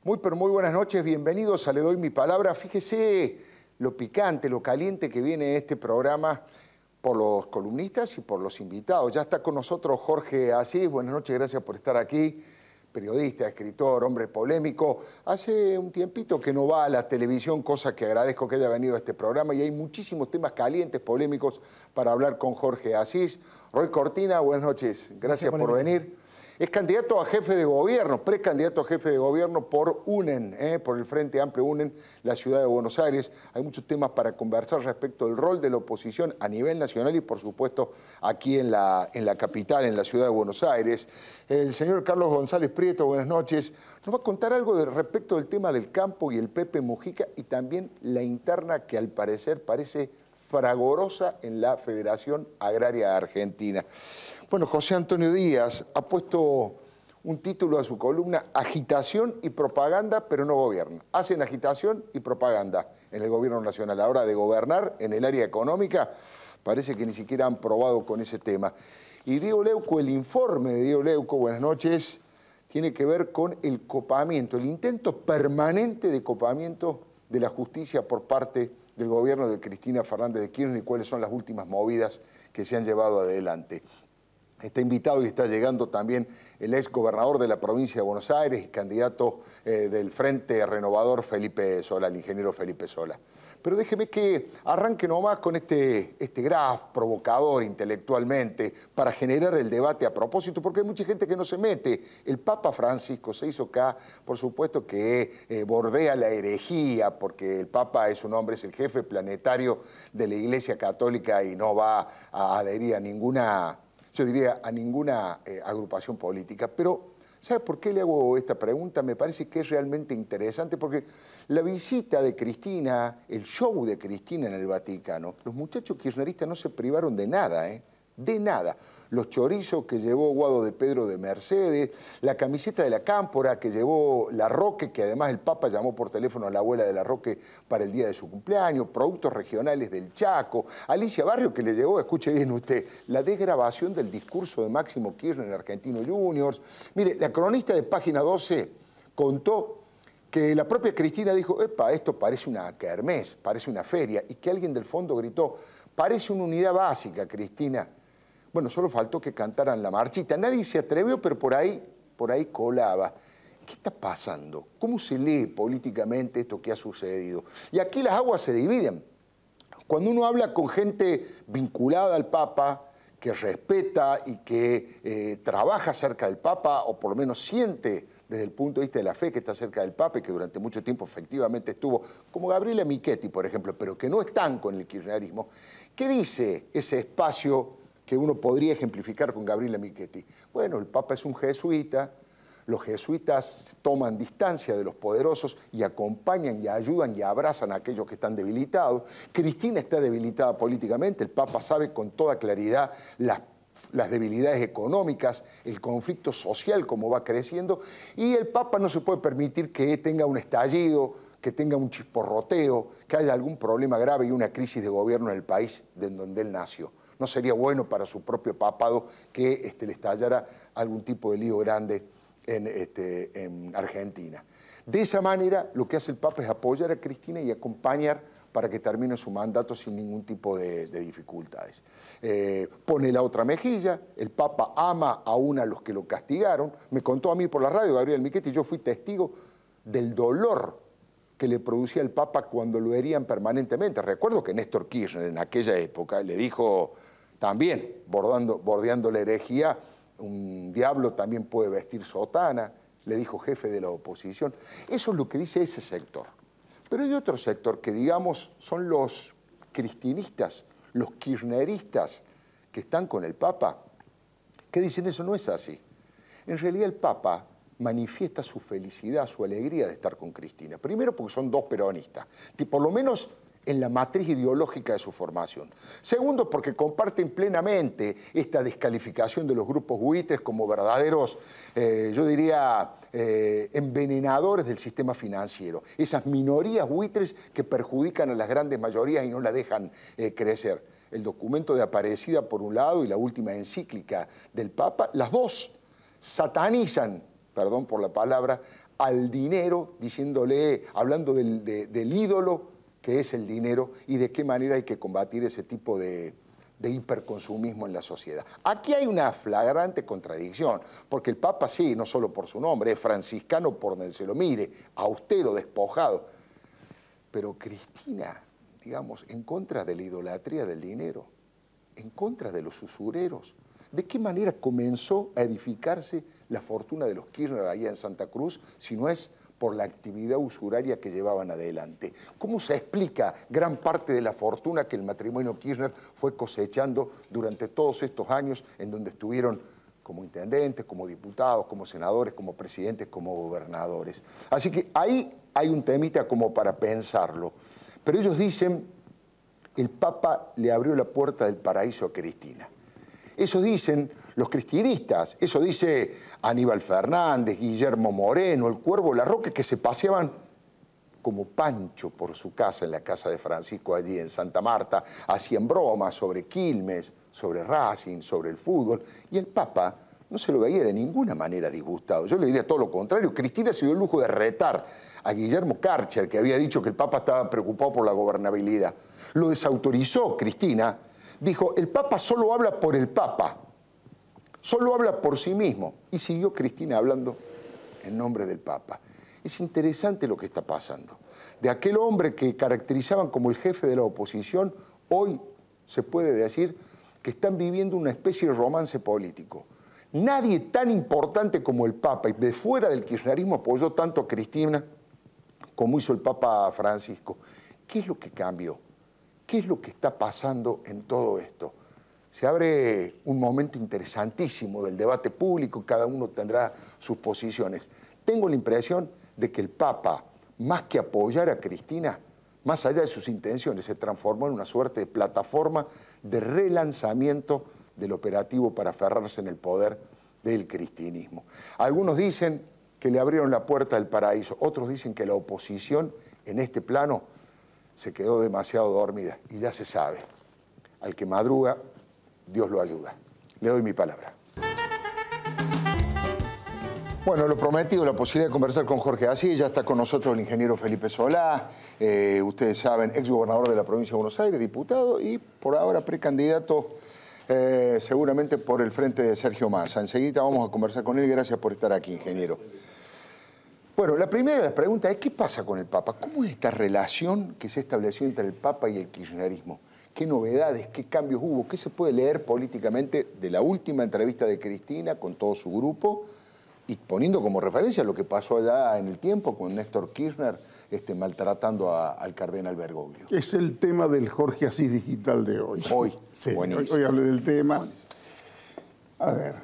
Muy, pero muy buenas noches, bienvenidos a Le Doy Mi Palabra. Fíjese lo picante, lo caliente que viene este programa por los columnistas y por los invitados. Ya está con nosotros Jorge Asís, buenas noches, gracias por estar aquí. Periodista, escritor, hombre polémico. Hace un tiempito que no va a la televisión, cosa que agradezco que haya venido a este programa, y hay muchísimos temas calientes, polémicos, para hablar con Jorge Asís. Roy Cortina, buenas noches, gracias por venir. Es candidato a jefe de gobierno, precandidato a jefe de gobierno por UNEN, por el Frente Amplio UNEN, la ciudad de Buenos Aires. Hay muchos temas para conversar respecto del rol de la oposición a nivel nacional y, por supuesto, aquí en la capital, en la ciudad de Buenos Aires. El señor Carlos González Prieto, buenas noches. Nos va a contar algo respecto del tema del campo y el Pepe Mujica y también la interna que al parecer parece fragorosa en la Federación Agraria Argentina. Bueno, José Antonio Díaz ha puesto un título a su columna: agitación y propaganda, pero no gobierno. Hacen agitación y propaganda en el gobierno nacional. Ahora de gobernar en el área económica, parece que ni siquiera han probado con ese tema. Y Diego Leuco, el informe de Diego Leuco, buenas noches, tiene que ver con el copamiento, el intento permanente de copamiento de la justicia por parte del gobierno de Cristina Fernández de Kirchner y cuáles son las últimas movidas que se han llevado adelante. Está invitado y está llegando también el ex gobernador de la provincia de Buenos Aires y candidato del Frente Renovador, Felipe Solá, el ingeniero Felipe Solá. Pero déjeme que arranque nomás con este graf provocador intelectualmente para generar el debate a propósito, porque hay mucha gente que no se mete. El Papa Francisco se hizo acá, por supuesto que bordea la herejía, porque el Papa es un hombre, es el jefe planetario de la Iglesia Católica y no va a adherir a ninguna, yo diría, a ninguna agrupación política. Pero ¿sabe por qué le hago esta pregunta? Me parece que es realmente interesante porque la visita de Cristina, el show de Cristina en el Vaticano, los muchachos kirchneristas no se privaron de nada, de nada. Los chorizos que llevó Guado de Pedro de Mercedes, la camiseta de la Cámpora que llevó Larroque, que además el Papa llamó por teléfono a la abuela de Larroque para el día de su cumpleaños, productos regionales del Chaco, Alicia Barrio que le llegó, escuche bien usted, la desgrabación del discurso de Máximo Kirchner en Argentinos Juniors. Mire, la cronista de Página 12 contó que la propia Cristina dijo: epa, esto parece una kermés, parece una feria, y que alguien del fondo gritó: parece una unidad básica, Cristina. Bueno, solo faltó que cantaran la marchita. Nadie se atrevió, pero por ahí colaba. ¿Qué está pasando? ¿Cómo se lee políticamente esto que ha sucedido? Y aquí las aguas se dividen. Cuando uno habla con gente vinculada al Papa, que respeta y que trabaja cerca del Papa, o por lo menos siente desde el punto de vista de la fe que está cerca del Papa y que durante mucho tiempo efectivamente estuvo, como Gabriela Michetti, por ejemplo, pero que no están con el kirchnerismo, ¿qué dice ese espacio que uno podría ejemplificar con Gabriela Michetti? Bueno, el Papa es un jesuita, los jesuitas toman distancia de los poderosos y acompañan y ayudan y abrazan a aquellos que están debilitados. Cristina está debilitada políticamente, el Papa sabe con toda claridad las debilidades económicas, el conflicto social como va creciendo, y el Papa no se puede permitir que tenga un estallido, que tenga un chisporroteo, que haya algún problema grave y una crisis de gobierno en el país de donde él nació. No sería bueno para su propio papado que le estallara algún tipo de lío grande en Argentina. De esa manera, lo que hace el Papa es apoyar a Cristina y acompañar para que termine su mandato sin ningún tipo de dificultades. Pone la otra mejilla, el Papa ama aún a los que lo castigaron. Me contó a mí por la radio Gabriel Michetti, yo fui testigo del dolor que le producía el Papa cuando lo herían permanentemente. Recuerdo que Néstor Kirchner en aquella época le dijo también, bordeando la herejía: un diablo también puede vestir sotana, le dijo jefe de la oposición. Eso es lo que dice ese sector. Pero hay otro sector que, digamos, son los cristinistas, los kirchneristas que están con el Papa, que dicen: eso no es así. En realidad el Papa manifiesta su felicidad, su alegría de estar con Cristina. Primero porque son dos peronistas, que por lo menos en la matriz ideológica de su formación. Segundo, porque comparten plenamente esta descalificación de los grupos buitres como verdaderos, yo diría, envenenadores del sistema financiero. Esas minorías buitres que perjudican a las grandes mayorías y no las dejan crecer. El documento de Aparecida por un lado y la última encíclica del Papa, las dos satanizan, perdón por la palabra, al dinero, hablando del ídolo que es el dinero y de qué manera hay que combatir ese tipo de hiperconsumismo en la sociedad. Aquí hay una flagrante contradicción, porque el Papa sí, no solo por su nombre, es franciscano por donde se lo mire, austero, despojado, pero Cristina, digamos, en contra de la idolatría del dinero, en contra de los usureros. ¿De qué manera comenzó a edificarse la fortuna de los Kirchner allá en Santa Cruz, si no es por la actividad usuraria que llevaban adelante? ¿Cómo se explica gran parte de la fortuna que el matrimonio Kirchner fue cosechando durante todos estos años en donde estuvieron como intendentes, como diputados, como senadores, como presidentes, como gobernadores? Así que ahí hay un temita como para pensarlo. Pero ellos dicen, el Papa le abrió la puerta del paraíso a Cristina. Eso dicen los cristianistas, eso dice Aníbal Fernández, Guillermo Moreno, el Cuervo Larroque, que se paseaban como Pancho por su casa, en la casa de Francisco allí en Santa Marta, hacían bromas sobre Quilmes, sobre Racing, sobre el fútbol, y el Papa no se lo veía de ninguna manera disgustado. Yo le diría todo lo contrario. Cristina se dio el lujo de retar a Guillermo Karcher, que había dicho que el Papa estaba preocupado por la gobernabilidad. Lo desautorizó Cristina. Dijo, el Papa solo habla por el Papa, solo habla por sí mismo. Y siguió Cristina hablando en nombre del Papa. Es interesante lo que está pasando. De aquel hombre que caracterizaban como el jefe de la oposición, hoy se puede decir que están viviendo una especie de romance político. Nadie tan importante como el Papa y de fuera del kirchnerismo apoyó tanto a Cristina como hizo el Papa Francisco. ¿Qué es lo que cambió? ¿Qué es lo que está pasando en todo esto? Se abre un momento interesantísimo del debate público, cada uno tendrá sus posiciones. Tengo la impresión de que el Papa, más que apoyar a Cristina, más allá de sus intenciones, se transformó en una suerte de plataforma de relanzamiento del operativo para aferrarse en el poder del cristianismo. Algunos dicen que le abrieron la puerta del paraíso, otros dicen que la oposición en este plano se quedó demasiado dormida y ya se sabe, al que madruga, Dios lo ayuda. Le doy mi palabra. Bueno, lo prometido, la posibilidad de conversar con Jorge Asís, ya está con nosotros el ingeniero Felipe Solá, ustedes saben, exgobernador de la provincia de Buenos Aires, diputado y por ahora precandidato seguramente por el frente de Sergio Massa. Enseguida vamos a conversar con él, gracias por estar aquí, ingeniero. Bueno, la primera pregunta es, ¿qué pasa con el Papa? ¿Cómo es esta relación que se estableció entre el Papa y el kirchnerismo? ¿Qué novedades, qué cambios hubo? ¿Qué se puede leer políticamente de la última entrevista de Cristina con todo su grupo? Y poniendo como referencia lo que pasó allá en el tiempo con Néstor Kirchner maltratando al cardenal Bergoglio. Es el tema del Jorge Asís digital de hoy. Hoy, sí, hoy hablé del tema. Buenísimo. A ver,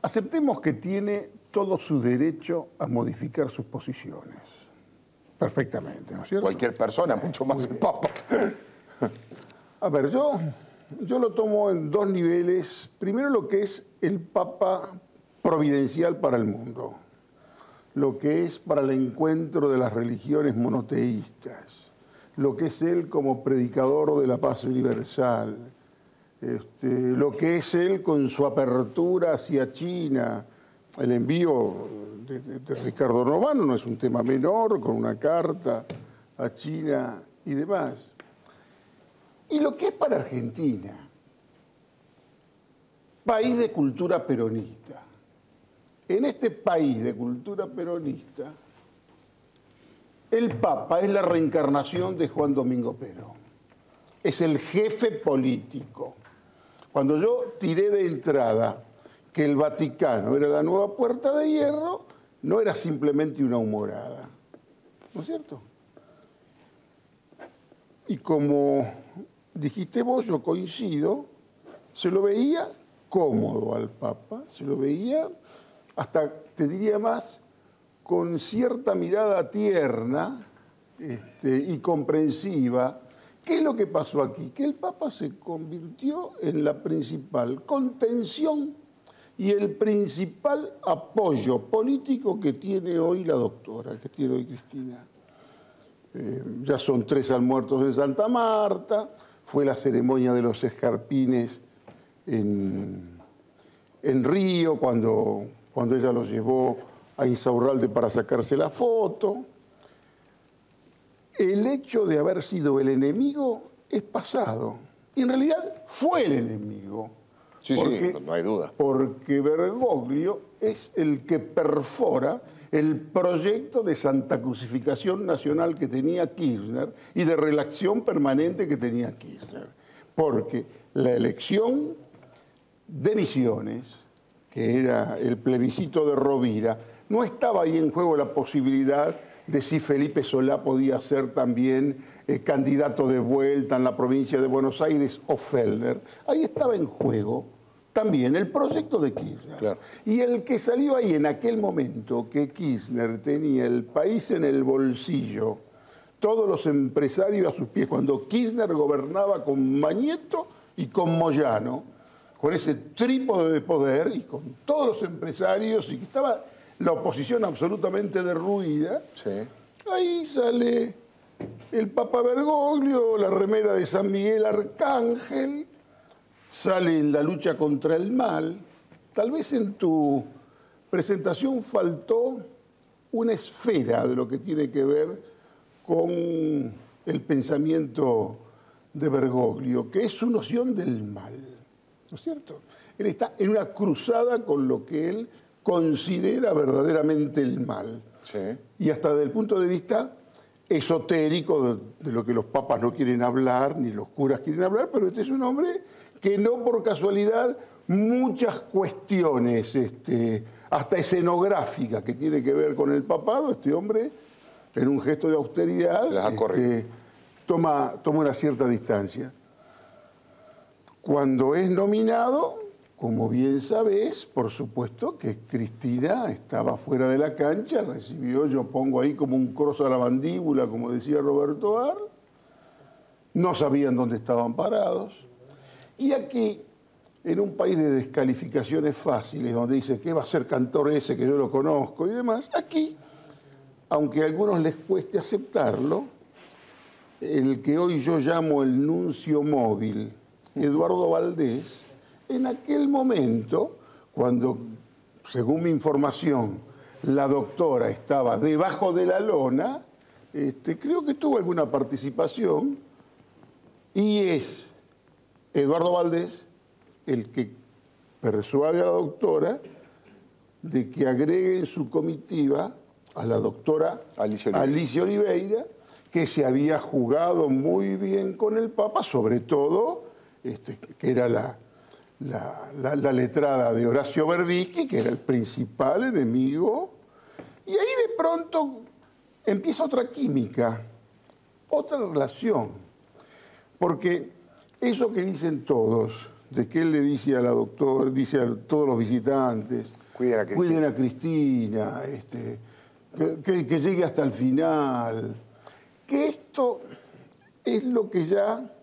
aceptemos que tiene todo su derecho a modificar sus posiciones. Perfectamente, ¿no es cierto? Cualquier persona, mucho más el Papa. A ver, yo lo tomo en dos niveles. Primero, lo que es el Papa providencial para el mundo, lo que es para el encuentro de las religiones monoteístas, lo que es él como predicador de la paz universal, lo que es él con su apertura hacia China. El envío de Ricardo Novano no es un tema menor, con una carta a China y demás. Y lo que es para Argentina, país de cultura peronista. En este país de cultura peronista, el Papa es la reencarnación de Juan Domingo Perón. Es el jefe político. Cuando yo tiré de entrada que el Vaticano era la nueva Puerta de Hierro, no era simplemente una humorada. ¿No es cierto? Y como dijiste vos, yo coincido, se lo veía cómodo al Papa, se lo veía, hasta te diría más, con cierta mirada tierna y comprensiva. ¿Qué es lo que pasó aquí? Que el Papa se convirtió en la principal contención y el principal apoyo político que tiene hoy la doctora, que tiene hoy Cristina. Ya son 3 muertos en Santa Marta, fue la ceremonia de los escarpines en Río, cuando ella los llevó a Insaurralde para sacarse la foto. El hecho de haber sido el enemigo es pasado. Y en realidad fue el enemigo. Sí, no hay duda. Porque Bergoglio es el que perfora el proyecto de Santa Crucificación Nacional que tenía Kirchner y de relación permanente que tenía Kirchner. Porque la elección de Misiones, que era el plebiscito de Rovira, no estaba ahí en juego la posibilidad de si Felipe Solá podía ser también candidato de vuelta en la provincia de Buenos Aires o Fellner. Ahí estaba en juego también el proyecto de Kirchner. Claro. Y el que salió ahí en aquel momento que Kirchner tenía el país en el bolsillo, todos los empresarios a sus pies, cuando Kirchner gobernaba con Mañeto y con Moyano, con ese trípode de poder y con todos los empresarios, y que estaba la oposición absolutamente derruida, Sí. ahí sale el Papa Bergoglio, la remera de San Miguel Arcángel, sale en la lucha contra el mal. Tal vez en tu presentación faltó una esfera de lo que tiene que ver con el pensamiento de Bergoglio, que es su noción del mal, ¿no es cierto? Él está en una cruzada con lo que él considera verdaderamente el mal. Sí. Y hasta desde el punto de vista esotérico de lo que los papas no quieren hablar, ni los curas quieren hablar, pero este es un hombre que no por casualidad muchas cuestiones, hasta escenográficas que tiene que ver con el papado, este hombre, en un gesto de austeridad, toma una cierta distancia. Cuando es nominado, como bien sabés, por supuesto que Cristina estaba fuera de la cancha, recibió, yo pongo ahí como un cross a la mandíbula, como decía Roberto Ar, no sabían dónde estaban parados. Y aquí, en un país de descalificaciones fáciles, donde dice, ¿qué va a ser cantor ese que yo lo conozco y demás? Aquí, aunque a algunos les cueste aceptarlo, el que hoy yo llamo el nuncio móvil, Eduardo Valdés, en aquel momento, cuando, según mi información, la doctora estaba debajo de la lona, creo que tuvo alguna participación, y es Eduardo Valdés el que persuade a la doctora de que agregue en su comitiva a la doctora Alicia Oliveira, que se había jugado muy bien con el Papa, sobre todo, que era la letrada de Horacio Berbisky, que era el principal enemigo, y ahí de pronto empieza otra química, otra relación, porque eso que dicen todos, de que él le dice a la doctora, dice a todos los visitantes, cuiden a Cristina, que llegue hasta el final, que esto es lo que ya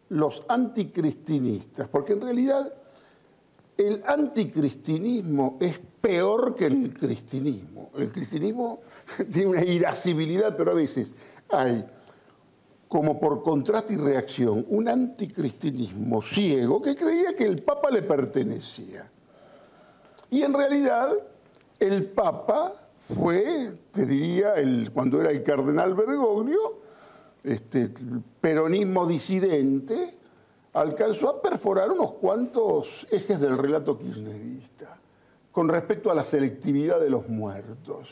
los anticristinistas, porque en realidad el anticristinismo es peor que el cristinismo. El cristinismo tiene una irascibilidad, pero a veces hay, como por contraste y reacción, un anticristinismo ciego que creía que el Papa le pertenecía. Y en realidad el Papa fue, te diría, cuando era el cardenal Bergoglio, peronismo disidente, alcanzó a perforar unos cuantos ejes del relato kirchnerista con respecto a la selectividad de los muertos.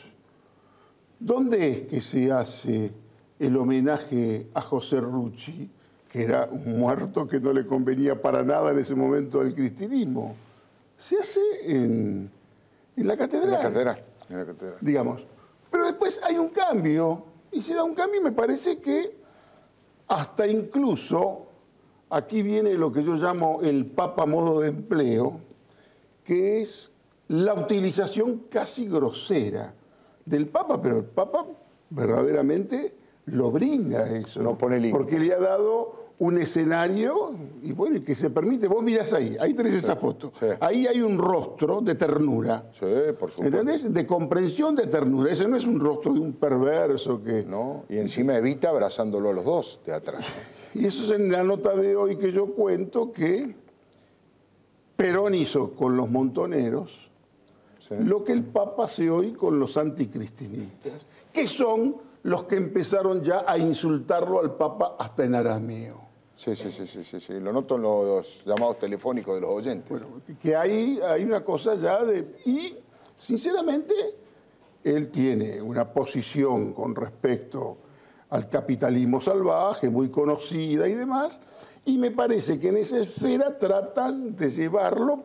¿Dónde es que se hace el homenaje a José Rucci, que era un muerto que no le convenía para nada en ese momento al cristianismo? Se hace en la catedral. En la catedral. Digamos. Pero después hay un cambio, y se da un cambio y me parece que hasta incluso, aquí viene lo que yo llamo el Papa modo de empleo, que es la utilización casi grosera del Papa, pero el Papa verdaderamente lo brinda eso. No pone límites. Porque le ha dado un escenario, y bueno, que se permite, vos mirás ahí tenés esa foto, sí. Ahí hay un rostro de ternura. Sí, por supuesto. ¿Entendés? De comprensión de ternura. Ese no es un rostro de un perverso que... No, y encima Evita abrazándolo a los dos de atrás. Y eso es en la nota de hoy que yo cuento que Perón hizo con los montoneros, lo que el Papa hace hoy con los anticristinistas, que son los que empezaron ya a insultarlo al Papa hasta en arameo. Sí. Lo noto en los llamados telefónicos de los oyentes. Bueno, que hay una cosa ya de... Y, sinceramente, él tiene una posición con respecto al capitalismo salvaje, muy conocida y demás, y me parece que en esa esfera tratan de llevarlo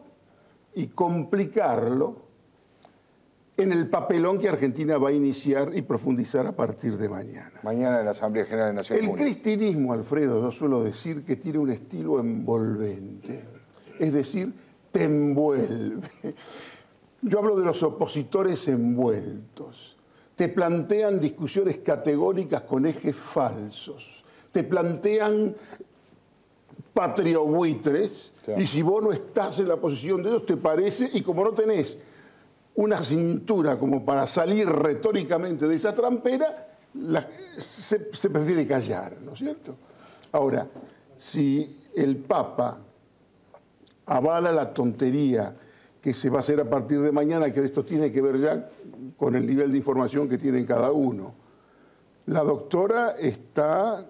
y complicarlo en el papelón que Argentina va a iniciar y profundizar a partir de mañana. Mañana en la Asamblea General de Naciones Unidas. El cristianismo, Alfredo, yo suelo decir que tiene un estilo envolvente, es decir, te envuelve. Yo hablo de los opositores envueltos. Te plantean discusiones categóricas con ejes falsos. Te plantean patriobuitres, claro. Y si vos no estás en la posición de ellos, te parece, y como no tenés una cintura como para salir retóricamente de esa trampera, se prefiere callar, ¿no es cierto? Ahora, si el Papa avala la tontería que se va a hacer a partir de mañana, que esto tiene que ver ya con el nivel de información que tienen cada uno, la doctora está,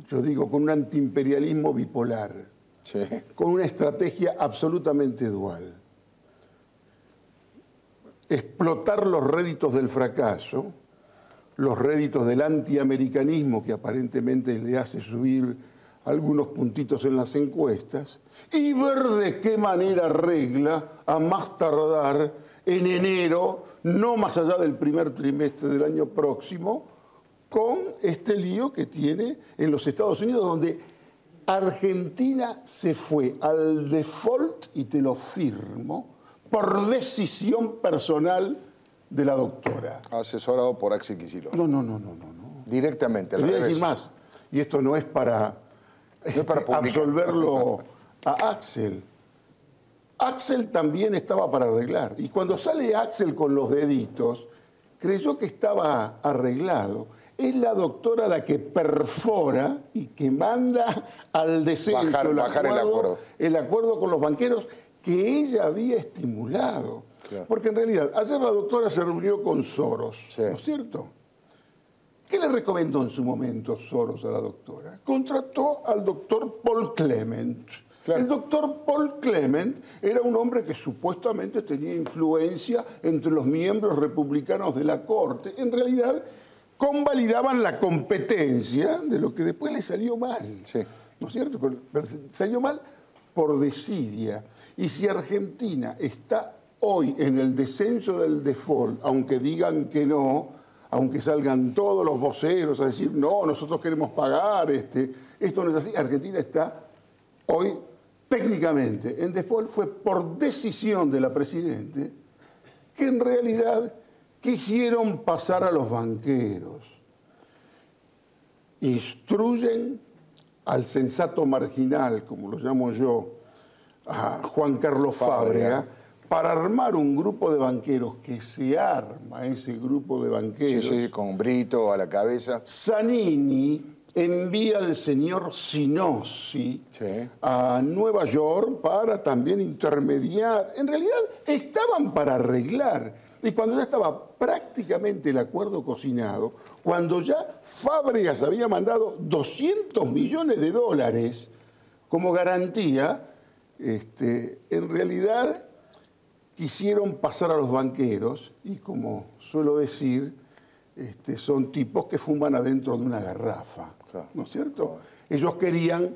yo digo, con un antiimperialismo bipolar, sí, con una estrategia absolutamente dual. Explotar los réditos del fracaso, los réditos del antiamericanismo que aparentemente le hace subir algunos puntitos en las encuestas, y ver de qué manera arregla a más tardar en enero, no más allá del primer trimestre del año próximo, con este lío que tiene en los Estados Unidos, donde Argentina se fue al default, y te lo firmo, por decisión personal de la doctora. Asesorado por Axel Kicillof. No. Directamente. Te voy a decir más, y esto no es para, absolverlo a Axel. Axel también estaba para arreglar. Y cuando sale Axel con los deditos, creyó que estaba arreglado. Es la doctora la que perfora y que manda al descenso bajar el acuerdo con los banqueros que ella había estimulado. Claro. Porque en realidad, ayer la doctora se reunió con Soros, sí, ¿no es cierto? ¿Qué le recomendó en su momento Soros a la doctora? Contrató al doctor Paul Clement. Claro. El doctor Paul Clement era un hombre que supuestamente tenía influencia entre los miembros republicanos de la Corte. En realidad, convalidaban la competencia de lo que después le salió mal. Sí. ¿No es cierto? Pero salió mal por desidia. Y si Argentina está hoy en el descenso del default, aunque digan que no, aunque salgan todos los voceros a decir, no, nosotros queremos pagar, esto no es así, Argentina está hoy técnicamente en default, fue por decisión de la Presidente, que en realidad quisieron pasar a los banqueros. Instruyen al sensato marginal, como lo llamo yo, a Juan Carlos Fábrega, para armar un grupo de banqueros, que se arma ese grupo de banqueros. Sí, con Brito a la cabeza. Zanini envía al señor Sinossi a Nueva York para también intermediar. En realidad estaban para arreglar. Y cuando ya estaba prácticamente el acuerdo cocinado, cuando ya Fábregas había mandado 200 millones de dólares como garantía, en realidad quisieron pasar a los banqueros y, como suelo decir, son tipos que fuman adentro de una garrafa, ¿no es cierto? Ellos querían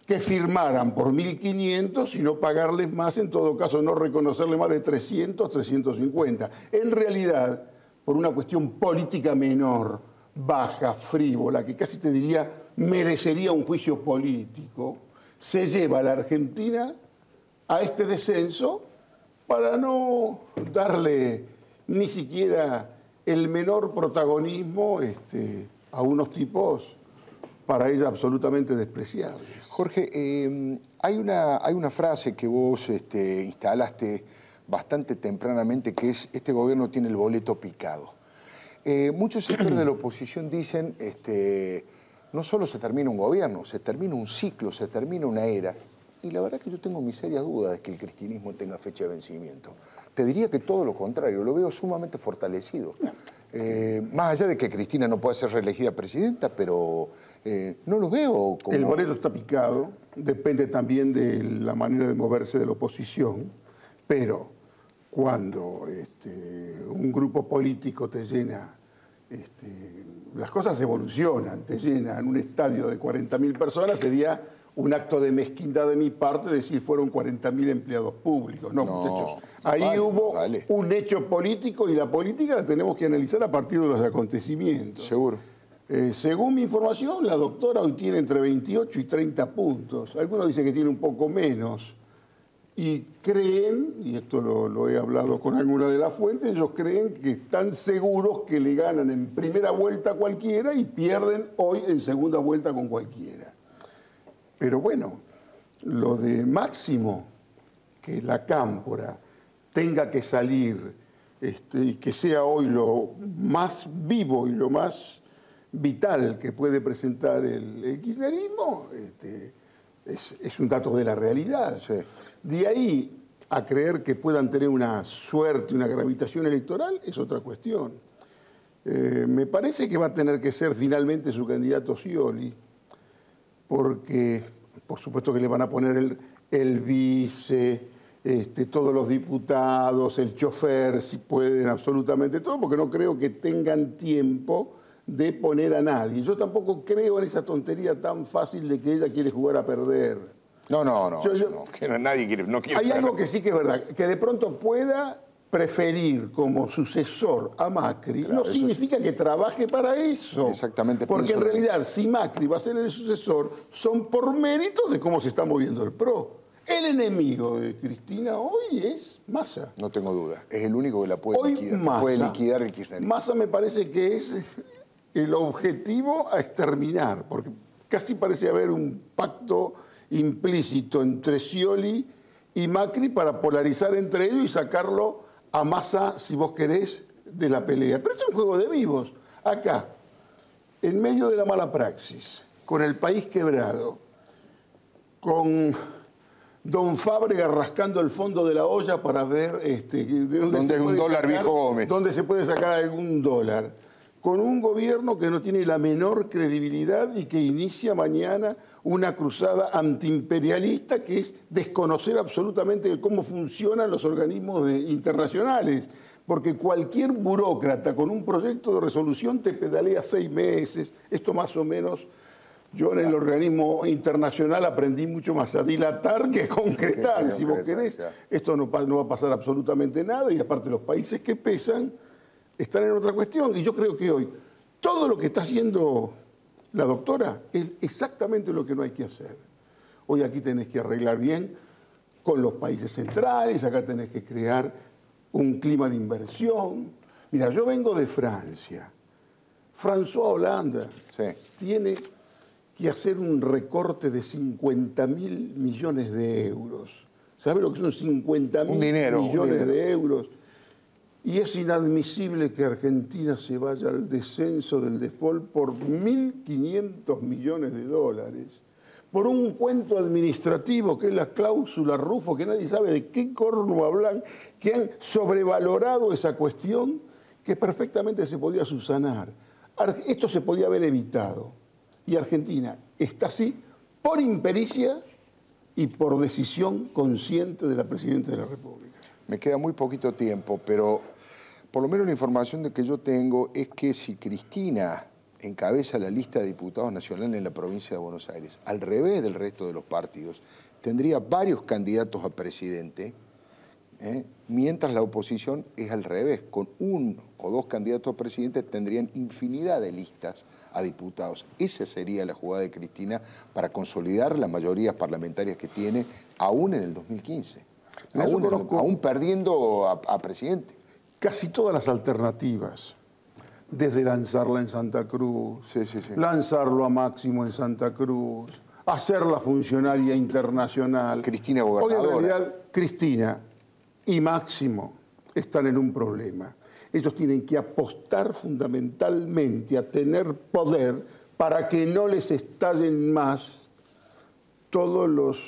que firmaran por 1.500 y no pagarles más, en todo caso no reconocerles más de 300, 350. En realidad, por una cuestión política menor, baja, frívola, que casi te diría merecería un juicio político, se lleva a la Argentina a este descenso para no darle ni siquiera el menor protagonismo a unos tipos para ella absolutamente despreciables. Jorge, hay una frase que vos instalaste bastante tempranamente, que es: este gobierno tiene el boleto picado. Muchos sectores de la oposición dicen, no solo se termina un gobierno, se termina un ciclo, se termina una era. Y la verdad que yo tengo mis serias dudas de que el cristinismo tenga fecha de vencimiento. Te diría que todo lo contrario, lo veo sumamente fortalecido. Más allá de que Cristina no pueda ser reelegida presidenta, pero no lo veo como... El bolero está picado, depende también de la manera de moverse de la oposición, pero cuando un grupo político te llena, las cosas evolucionan, te llenan un estadio de 40.000 personas, sería un acto de mezquindad de mi parte decir fueron 40.000 empleados públicos. No, muchachos. Ahí hubo un hecho político y la política la tenemos que analizar a partir de los acontecimientos. Seguro. Según mi información, la doctora hoy tiene entre 28 y 30 puntos. Algunos dicen que tiene un poco menos. Y creen, y esto lo he hablado con alguna de las fuentes, ellos creen que están seguros que le ganan en primera vuelta a cualquiera y pierden hoy en segunda vuelta con cualquiera. Pero bueno, lo de Máximo, que la Cámpora tenga que salir y que sea hoy lo más vivo y lo más vital que puede presentar el kirchnerismo, es un dato de la realidad. Sí. De ahí a creer que puedan tener una suerte, una gravitación electoral, es otra cuestión. Me parece que va a tener que ser finalmente su candidato Scioli, porque por supuesto que le van a poner el vice, todos los diputados, el chofer, si pueden, absolutamente todo, porque no creo que tengan tiempo de poner a nadie. Yo tampoco creo en esa tontería tan fácil de que ella quiere jugar a perder. No, que nadie quiere, no quiere. Hay algo que sí que es verdad, que de pronto pueda preferir como sucesor a Macri, claro, no significa que trabaje para eso. Exactamente. Porque en realidad, si Macri va a ser el sucesor, son por méritos de cómo se está moviendo el PRO. El enemigo de Cristina hoy es Massa. No tengo duda. Es el único que la puede liquidar, Massa, que puede liquidar el kirchnerismo. Massa me parece que es el objetivo a exterminar, porque casi parece haber un pacto implícito entre Scioli y Macri para polarizar entre ellos y sacarlo a Massa, si vos querés, de la pelea. Pero esto es un juego de vivos. Acá, en medio de la mala praxis, con el país quebrado, con don Fábrega rascando el fondo de la olla para ver de dónde es un dólar viejo Gómez, dónde se puede sacar algún dólar, con un gobierno que no tiene la menor credibilidad y que inicia mañana una cruzada antiimperialista que es desconocer absolutamente cómo funcionan los organismos internacionales. Porque cualquier burócrata con un proyecto de resolución te pedalea 6 meses. Esto más o menos, yo en el organismo internacional aprendí mucho más a dilatar que a concretar. Si vos querés, esto no va a pasar absolutamente nada y aparte los países que pesan están en otra cuestión. Y yo creo que hoy todo lo que está haciendo la doctora es exactamente lo que no hay que hacer. Hoy aquí tenés que arreglar bien con los países centrales, acá tenés que crear un clima de inversión. Mira, yo vengo de Francia. François Hollande tiene que hacer un recorte de 50.000 millones de euros. ¿Sabe lo que son 50.000 millones de euros? Y es inadmisible que Argentina se vaya al descenso del default por 1.500 millones de dólares. Por un cuento administrativo que es la cláusula Rufo, que nadie sabe de qué corno hablan, que han sobrevalorado esa cuestión que perfectamente se podía subsanar. Esto se podía haber evitado. Y Argentina está así por impericia y por decisión consciente de la Presidenta de la República. Me queda muy poquito tiempo, pero por lo menos la información que yo tengo es que si Cristina encabeza la lista de diputados nacionales en la provincia de Buenos Aires, al revés del resto de los partidos, tendría varios candidatos a presidente, mientras la oposición es al revés. Con 1 o 2 candidatos a presidente tendrían infinidad de listas a diputados. Esa sería la jugada de Cristina para consolidar las mayorías parlamentarias que tiene, aún en el 2015, aún perdiendo a presidente. Casi todas las alternativas, desde lanzarla en Santa Cruz, lanzarlo a Máximo en Santa Cruz, hacerla funcionaria internacional. Cristina gobernadora. Hoy en realidad Cristina y Máximo están en un problema. Ellos tienen que apostar fundamentalmente a tener poder para que no les estallen más todos los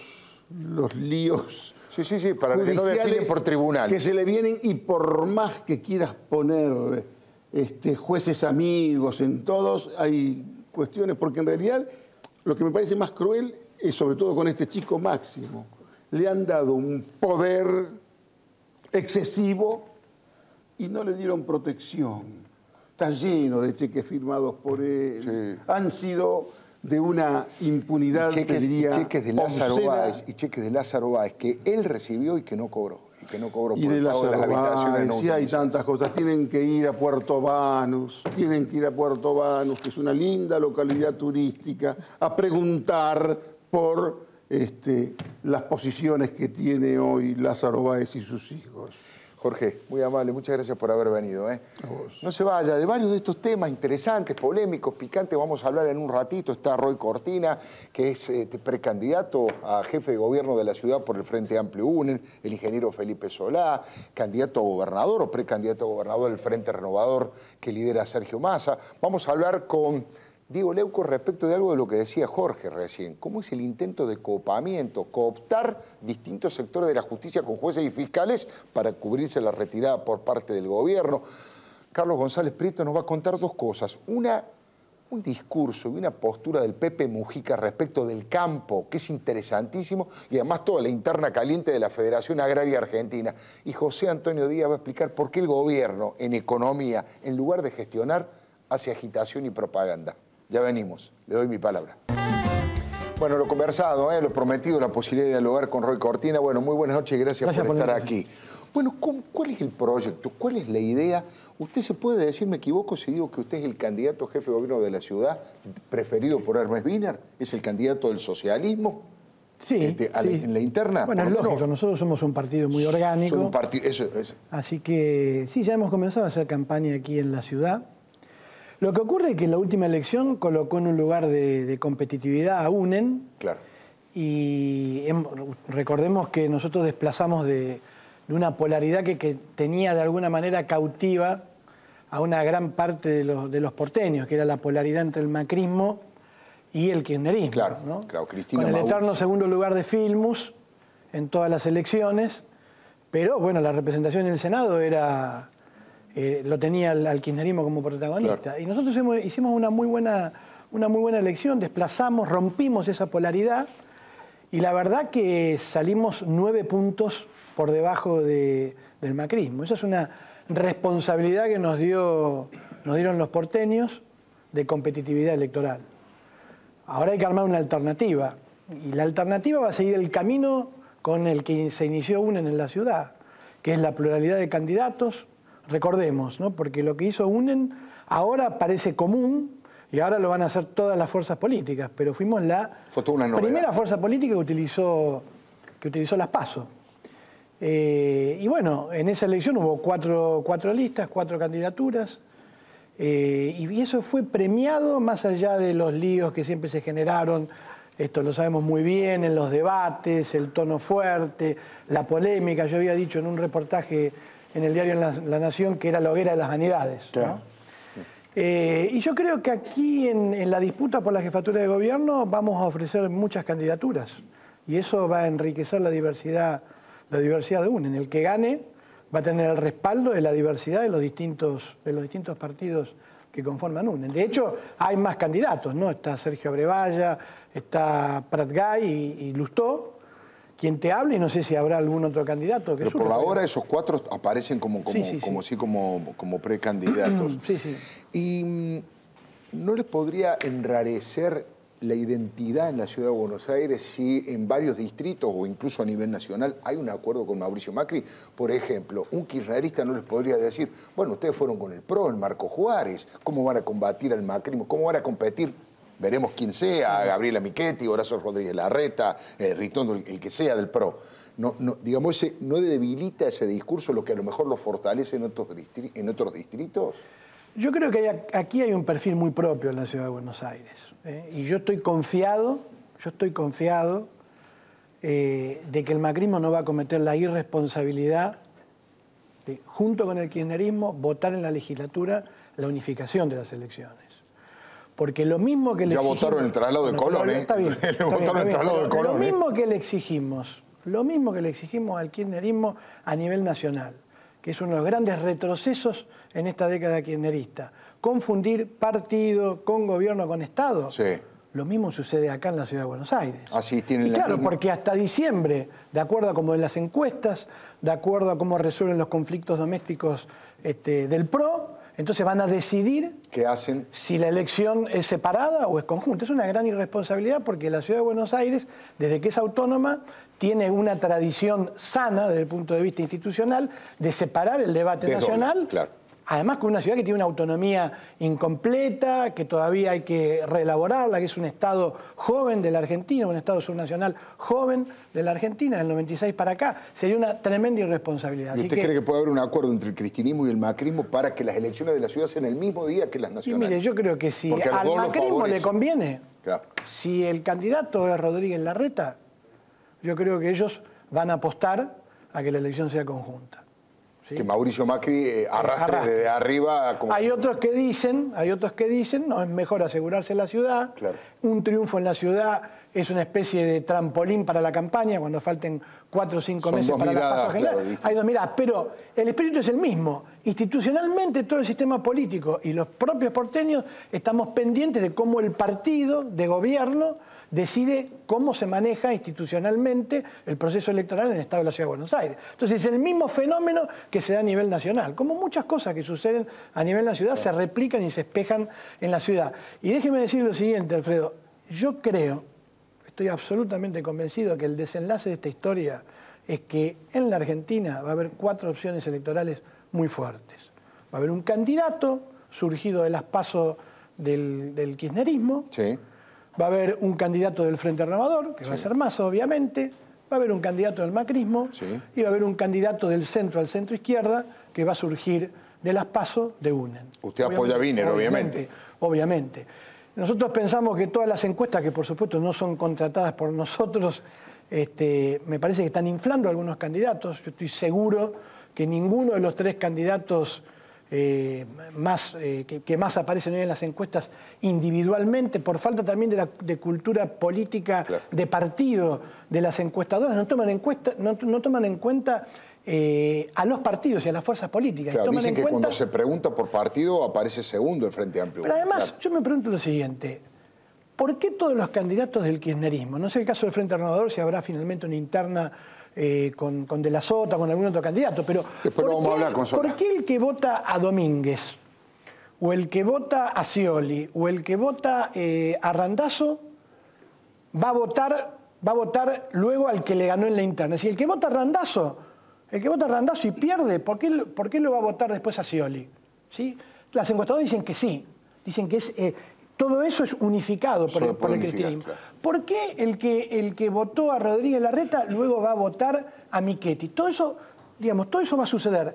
los líos Sí, para que no desfilen por tribunales. Que se le vienen, y por más que quieras poner jueces amigos en todos, hay cuestiones, porque en realidad lo que me parece más cruel es, sobre todo con este chico Máximo, le han dado un poder excesivo y no le dieron protección. Está lleno de cheques firmados por él. Sí. Han sido de una impunidad, te diría, cheques de Lázaro obscena. Báez, y cheques de Lázaro Báez que él recibió y que no cobró. Y que no cobró y por de el pago de las habitaciones no sí, hay tantas cosas. Tienen que ir a Puerto Banús, que es una linda localidad turística, a preguntar por las posiciones que tiene hoy Lázaro Báez y sus hijos. Jorge, muy amable, muchas gracias por haber venido. No se vaya, de varios de estos temas interesantes, polémicos, picantes, vamos a hablar en un ratito. Está Roy Cortina, que es precandidato a jefe de gobierno de la ciudad por el Frente Amplio UNEN, el ingeniero Felipe Solá, candidato a gobernador o precandidato a gobernador del Frente Renovador que lidera Sergio Massa. Vamos a hablar con Diego Leuco respecto de algo de lo que decía Jorge recién. ¿Cómo es el intento de coopamiento, cooptar distintos sectores de la justicia con jueces y fiscales para cubrirse la retirada por parte del gobierno? Carlos González Prieto nos va a contar dos cosas. Una, un discurso y una postura del Pepe Mujica respecto del campo, que es interesantísimo, y además toda la interna caliente de la Federación Agraria Argentina. Y José Antonio Díaz va a explicar por qué el gobierno, en economía, en lugar de gestionar, hace agitación y propaganda. Ya venimos, le doy mi palabra. Bueno, lo conversado, lo prometido, la posibilidad de dialogar con Roy Cortina. Bueno, muy buenas noches y gracias por estar aquí. Bueno, ¿cuál es el proyecto? ¿Cuál es la idea? ¿Usted se puede decir, me equivoco, si digo que usted es el candidato jefe de gobierno de la ciudad preferido por Hermes Wiener? ¿Es el candidato del socialismo? Sí, sí. En la interna. Bueno, es lógico, nosotros somos un partido muy orgánico. Un partido, eso. Así que sí, ya hemos comenzado a hacer campaña aquí en la ciudad. Lo que ocurre es que en la última elección colocó en un lugar de competitividad a UNEN. Claro. Y recordemos que nosotros desplazamos de una polaridad que tenía de alguna manera cautiva a una gran parte de los porteños, que era la polaridad entre el macrismo y el kirchnerismo. Claro, ¿no? Claro, Cristina con el Maús. eterno segundo lugar de Filmus en todas las elecciones, pero bueno, la representación en el Senado era... lo tenía al kirchnerismo como protagonista. Claro. Y nosotros hicimos una muy buena elección, desplazamos, rompimos esa polaridad y la verdad que salimos 9 puntos por debajo del macrismo. Esa es una responsabilidad que nos dieron los porteños de competitividad electoral. Ahora hay que armar una alternativa y la alternativa va a seguir el camino con el que se inició UNEN en la ciudad, que es la pluralidad de candidatos. Recordemos, ¿no? Porque lo que hizo UNEN ahora parece común y ahora lo van a hacer todas las fuerzas políticas, pero fuimos la primera fuerza política que utilizó las PASO. Y bueno, en esa elección hubo cuatro listas, 4 candidaturas, y eso fue premiado más allá de los líos que siempre se generaron. Esto lo sabemos muy bien, en los debates, el tono fuerte, la polémica. Yo había dicho en un reportaje en el diario La Nación que era la hoguera de las vanidades. Claro. ¿No? Y yo creo que aquí en la disputa por la jefatura de gobierno vamos a ofrecer muchas candidaturas y eso va a enriquecer la diversidad de UNEN. El que gane va a tener el respaldo de la diversidad de los distintos partidos que conforman UNEN. De hecho, hay más candidatos, ¿no? Está Sergio Abrevaya, está Pratgay y Lustó, quien te hable, y no sé si habrá algún otro candidato. Pero por ahora esos 4 aparecen como precandidatos. Sí. ¿Y no les podría enrarecer la identidad en la ciudad de Buenos Aires si en varios distritos o incluso a nivel nacional hay un acuerdo con Mauricio Macri? Por ejemplo, un kirchnerista no les podría decir, bueno, ustedes fueron con el PRO, el Marco Juárez, ¿cómo van a combatir al macrismo? ¿Cómo van a competir? Veremos quién sea, Gabriela Michetti, Horacio Rodríguez Larreta, Ritondo, el que sea del PRO. Digamos, ¿no debilita ese discurso lo que a lo mejor lo fortalece en otros distritos? Yo creo que aquí hay un perfil muy propio en la ciudad de Buenos Aires. Y yo estoy confiado de que el macrismo no va a cometer la irresponsabilidad de, junto con el kirchnerismo, votar en la legislatura la unificación de las elecciones. Porque lo mismo que le exigimos... Ya votaron el traslado de Colón, ¿eh? Está bien. Le votaron el traslado de Colón, Lo mismo que le exigimos, al kirchnerismo a nivel nacional, que es uno de los grandes retrocesos en esta década kirchnerista. Confundir partido con gobierno, con Estado. Sí. Lo mismo sucede acá en la Ciudad de Buenos Aires. Así tienen y la claro, misma... porque hasta diciembre, de acuerdo a cómo en las encuestas, de acuerdo a cómo resuelven los conflictos domésticos del PRO, entonces van a decidir ¿qué hacen? Si la elección es separada o es conjunta. Es una gran irresponsabilidad porque la Ciudad de Buenos Aires, desde que es autónoma, tiene una tradición sana desde el punto de vista institucional de separar el debate nacional. Claro. Además, con una ciudad que tiene una autonomía incompleta, que todavía hay que reelaborarla, que es un Estado joven de la Argentina, un Estado subnacional joven de la Argentina, del 96 para acá, sería una tremenda irresponsabilidad. ¿Y usted cree que puede haber un acuerdo entre el cristinismo y el macrismo para que las elecciones de la ciudad sean el mismo día que las nacionales? Y mire, yo creo que si al macrismo le conviene, claro, si el candidato es Rodríguez Larreta, yo creo que ellos van a apostar a que la elección sea conjunta. ¿Sí? Que Mauricio Macri arrastre desde arriba. Como... Hay otros que dicen, no, es mejor asegurarse la ciudad. Claro. Un triunfo en la ciudad es una especie de trampolín para la campaña cuando falten 4 o 5 meses para las pasos generales. Claro, hay dos miradas, pero el espíritu es el mismo. Institucionalmente todo el sistema político y los propios porteños estamos pendientes de cómo el partido de gobierno decide cómo se maneja institucionalmente el proceso electoral en el Estado de la Ciudad de Buenos Aires. Entonces es el mismo fenómeno que se da a nivel nacional. Como muchas cosas que suceden a nivel nacional se replican y se espejan en la ciudad. Y déjeme decir lo siguiente, Alfredo. Yo creo, estoy absolutamente convencido que el desenlace de esta historia es que en la Argentina va a haber 4 opciones electorales muy fuertes. Va a haber un candidato surgido de las PASO del kirchnerismo. Sí. Va a haber un candidato del Frente Renovador, que va a ser Massa, obviamente. Va a haber un candidato del macrismo. Sí. Y va a haber un candidato del centro al centro izquierda, que va a surgir de las PASO de UNEN. Usted apoya a Wiener, obviamente. Obviamente. Nosotros pensamos que todas las encuestas, que por supuesto no son contratadas por nosotros, me parece que están inflando a algunos candidatos. Yo estoy seguro que ninguno de los 3 candidatos que más aparecen hoy en las encuestas individualmente, por falta también de cultura política, claro, de partido de las encuestadoras, no toman en cuenta a los partidos y a las fuerzas políticas. Claro, dicen que cuando se pregunta por partido aparece segundo el Frente Amplio. Pero además, claro, yo me pregunto lo siguiente: ¿por qué todos los candidatos del kirchnerismo? No sé el caso del Frente Renovador, si habrá finalmente una interna con De la Sota, con algún otro candidato, pero después lo vamos a hablar con Sota. ¿Por qué el que vota a Domínguez, o el que vota a Scioli, o el que vota a Randazzo, va a votar luego al que le ganó en la interna? Si el que vota a Randazzo y pierde, ¿por qué lo va a votar después a Scioli? ¿Sí? Las encuestadoras dicen que sí, dicen que es... todo eso es unificado por el cristianismo. Claro. ¿Por qué el que votó a Rodríguez Larreta luego va a votar a Michetti? Todo eso va a suceder.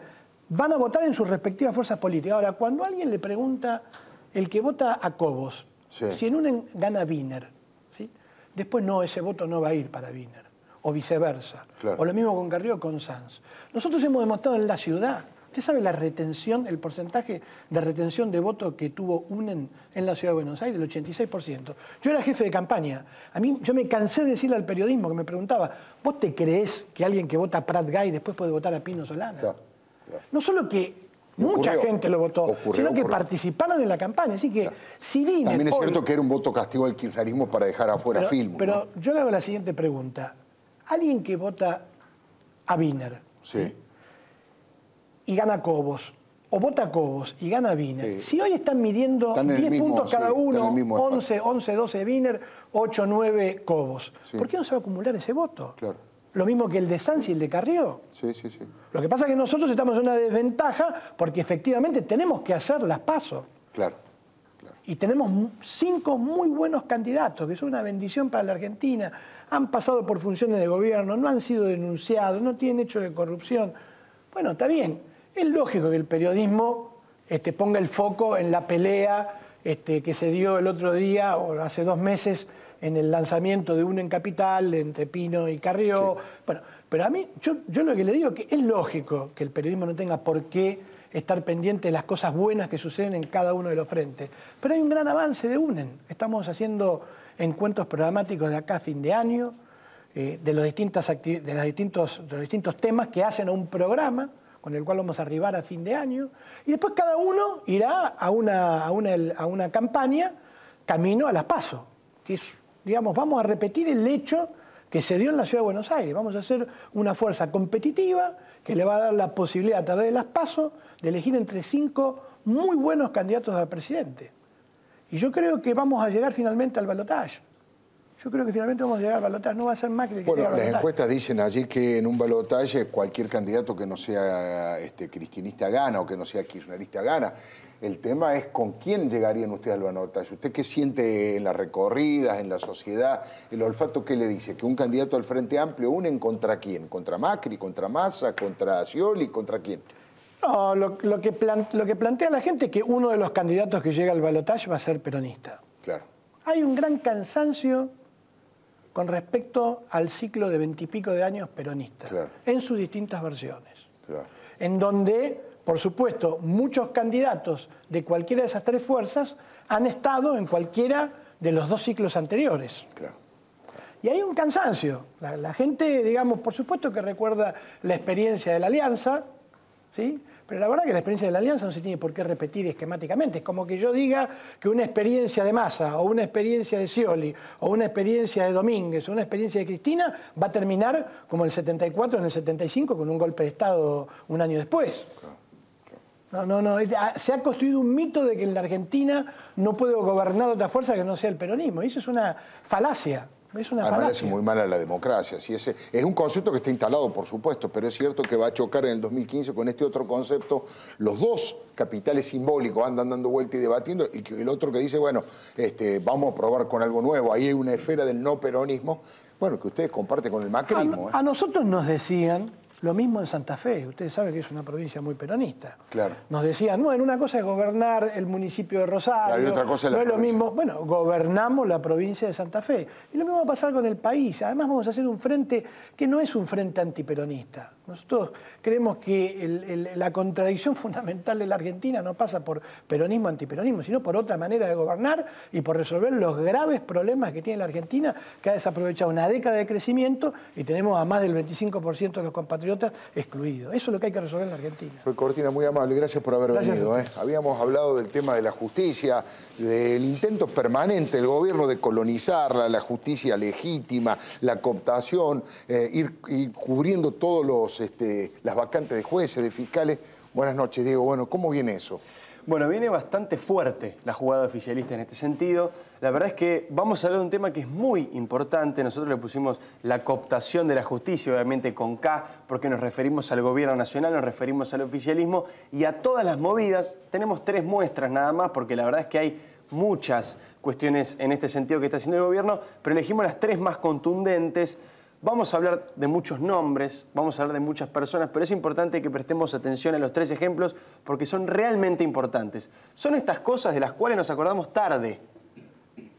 Van a votar en sus respectivas fuerzas políticas. Ahora, cuando alguien le pregunta, el que vota a Cobos, sí, si en una gana Wiener, ¿sí?, después no, ese voto no va a ir para Wiener, o viceversa. Claro. O lo mismo con Carrió o con Sanz. Nosotros hemos demostrado en la ciudad. ¿Usted sabe la retención, el porcentaje de retención de voto que tuvo UNEN en la Ciudad de Buenos Aires? El 86%. Yo era jefe de campaña. Yo me cansé de decirle al periodismo que me preguntaba, ¿vos te creés que alguien que vota a Prat Gay después puede votar a Pino Solana? Claro, claro. No solo que mucha gente lo votó, sino que participaron en la campaña. Así que, claro, si Wiener... También es cierto que era un voto castigo al kirchnerismo para dejar afuera Filmus. Pero ¿no? Yo le hago la siguiente pregunta. Alguien que vota a Wiener... Sí. y gana Cobos, o vota Cobos y gana Wiener, si hoy están midiendo 10 puntos cada uno, 11, 12 Wiener, 8, 9 Cobos, ¿por qué no se va a acumular ese voto? Claro. Lo mismo que el de Sanz y el de Carrió. Sí, sí, sí. Lo que pasa es que nosotros estamos en una desventaja porque efectivamente tenemos que hacer las PASO. Claro. Y tenemos 5 muy buenos candidatos, que son una bendición para la Argentina. Han pasado por funciones de gobierno, no han sido denunciados, no tienen hechos de corrupción. Bueno, está bien. Es lógico que el periodismo ponga el foco en la pelea que se dio el otro día, o hace 2 meses, en el lanzamiento de UNEN Capital, entre Pino y Carrió. Sí. Bueno, pero a mí, yo lo que le digo es que es lógico que el periodismo no tenga por qué estar pendiente de las cosas buenas que suceden en cada uno de los frentes. Pero hay un gran avance de UNEN. Estamos haciendo encuentros programáticos de acá a fin de año, de los distintos temas que hacen a un programa con el cual vamos a arribar a fin de año, y después cada uno irá a una campaña camino a las PASO, que es, digamos, vamos a repetir el hecho que se dio en la Ciudad de Buenos Aires. Vamos a hacer una fuerza competitiva que le va a dar la posibilidad a través de las PASO de elegir entre 5 muy buenos candidatos a presidente. Y yo creo que vamos a llegar finalmente al balotaje. Yo creo que finalmente vamos a llegar al balotaje. No va a ser Macri el que llegue al balotaje. Las encuestas dicen allí que en un balotaje cualquier candidato que no sea cristinista gana o que no sea kirchnerista gana. El tema es con quién llegarían ustedes al balotaje. ¿Usted qué siente en las recorridas, en la sociedad? ¿El olfato qué le dice? ¿Que un candidato al Frente Amplio unen contra quién? ¿Contra Macri, contra Massa, contra Scioli, contra quién? No, lo que plantea la gente es que uno de los candidatos que llega al balotaje va a ser peronista. Claro. Hay un gran cansancio con respecto al ciclo de 20 y pico de años peronista, claro, en sus distintas versiones. Claro. En donde, por supuesto, muchos candidatos de cualquiera de esas 3 fuerzas han estado en cualquiera de los 2 ciclos anteriores. Claro. Y hay un cansancio. La gente, digamos, por supuesto que recuerda la experiencia de la Alianza, ¿sí? Pero la verdad que la experiencia de la Alianza no se tiene por qué repetir esquemáticamente. Es como que yo diga que una experiencia de Massa, o una experiencia de Scioli, o una experiencia de Domínguez, o una experiencia de Cristina, va a terminar como el 74, en el 75, con un golpe de Estado un año después. No. Se ha construido un mito de que en la Argentina no puede gobernar otra fuerza que no sea el peronismo. Y eso es una falacia. Es una falacia. Hace muy mal a la democracia. Sí, es un concepto que está instalado, por supuesto, pero es cierto que va a chocar en el 2015 con este otro concepto. Los 2 capitales simbólicos andan dando vuelta y debatiendo, y el otro que dice, bueno, vamos a probar con algo nuevo. Ahí hay una esfera del no peronismo, bueno, que ustedes comparten con el macrismo. A nosotros nos decían lo mismo en Santa Fe. Ustedes saben que es una provincia muy peronista. Claro. Nos decían, bueno, una cosa es gobernar el municipio de Rosario, claro, y otra cosa es no es lo mismo. Bueno, gobernamos la provincia de Santa Fe. Y lo mismo va a pasar con el país. Además vamos a hacer un frente que no es un frente antiperonista. Nosotros creemos que la contradicción fundamental de la Argentina no pasa por peronismo, antiperonismo, sino por otra manera de gobernar y por resolver los graves problemas que tiene la Argentina, que ha desaprovechado una década de crecimiento y tenemos a más del 25% de los compatriotas excluidos. Eso es lo que hay que resolver en la Argentina. Cortina, muy amable, gracias por haber venido. Habíamos hablado del tema de la justicia, del intento permanente del gobierno de colonizarla, la justicia legítima, la cooptación, ir cubriendo todos las vacantes de jueces, de fiscales. Buenas noches, Diego. Bueno, ¿cómo viene eso? Bueno, viene bastante fuerte la jugada oficialista en este sentido. La verdad es que vamos a hablar de un tema que es muy importante. Nosotros le pusimos la cooptación de la justicia, obviamente con K, porque nos referimos al gobierno nacional, nos referimos al oficialismo y a todas las movidas. Tenemos 3 muestras nada más, porque la verdad es que hay muchas cuestiones en este sentido que está haciendo el gobierno, pero elegimos las 3 más contundentes. Vamos a hablar de muchos nombres, vamos a hablar de muchas personas, pero es importante que prestemos atención a los 3 ejemplos porque son realmente importantes. Son estas cosas de las cuales nos acordamos tarde.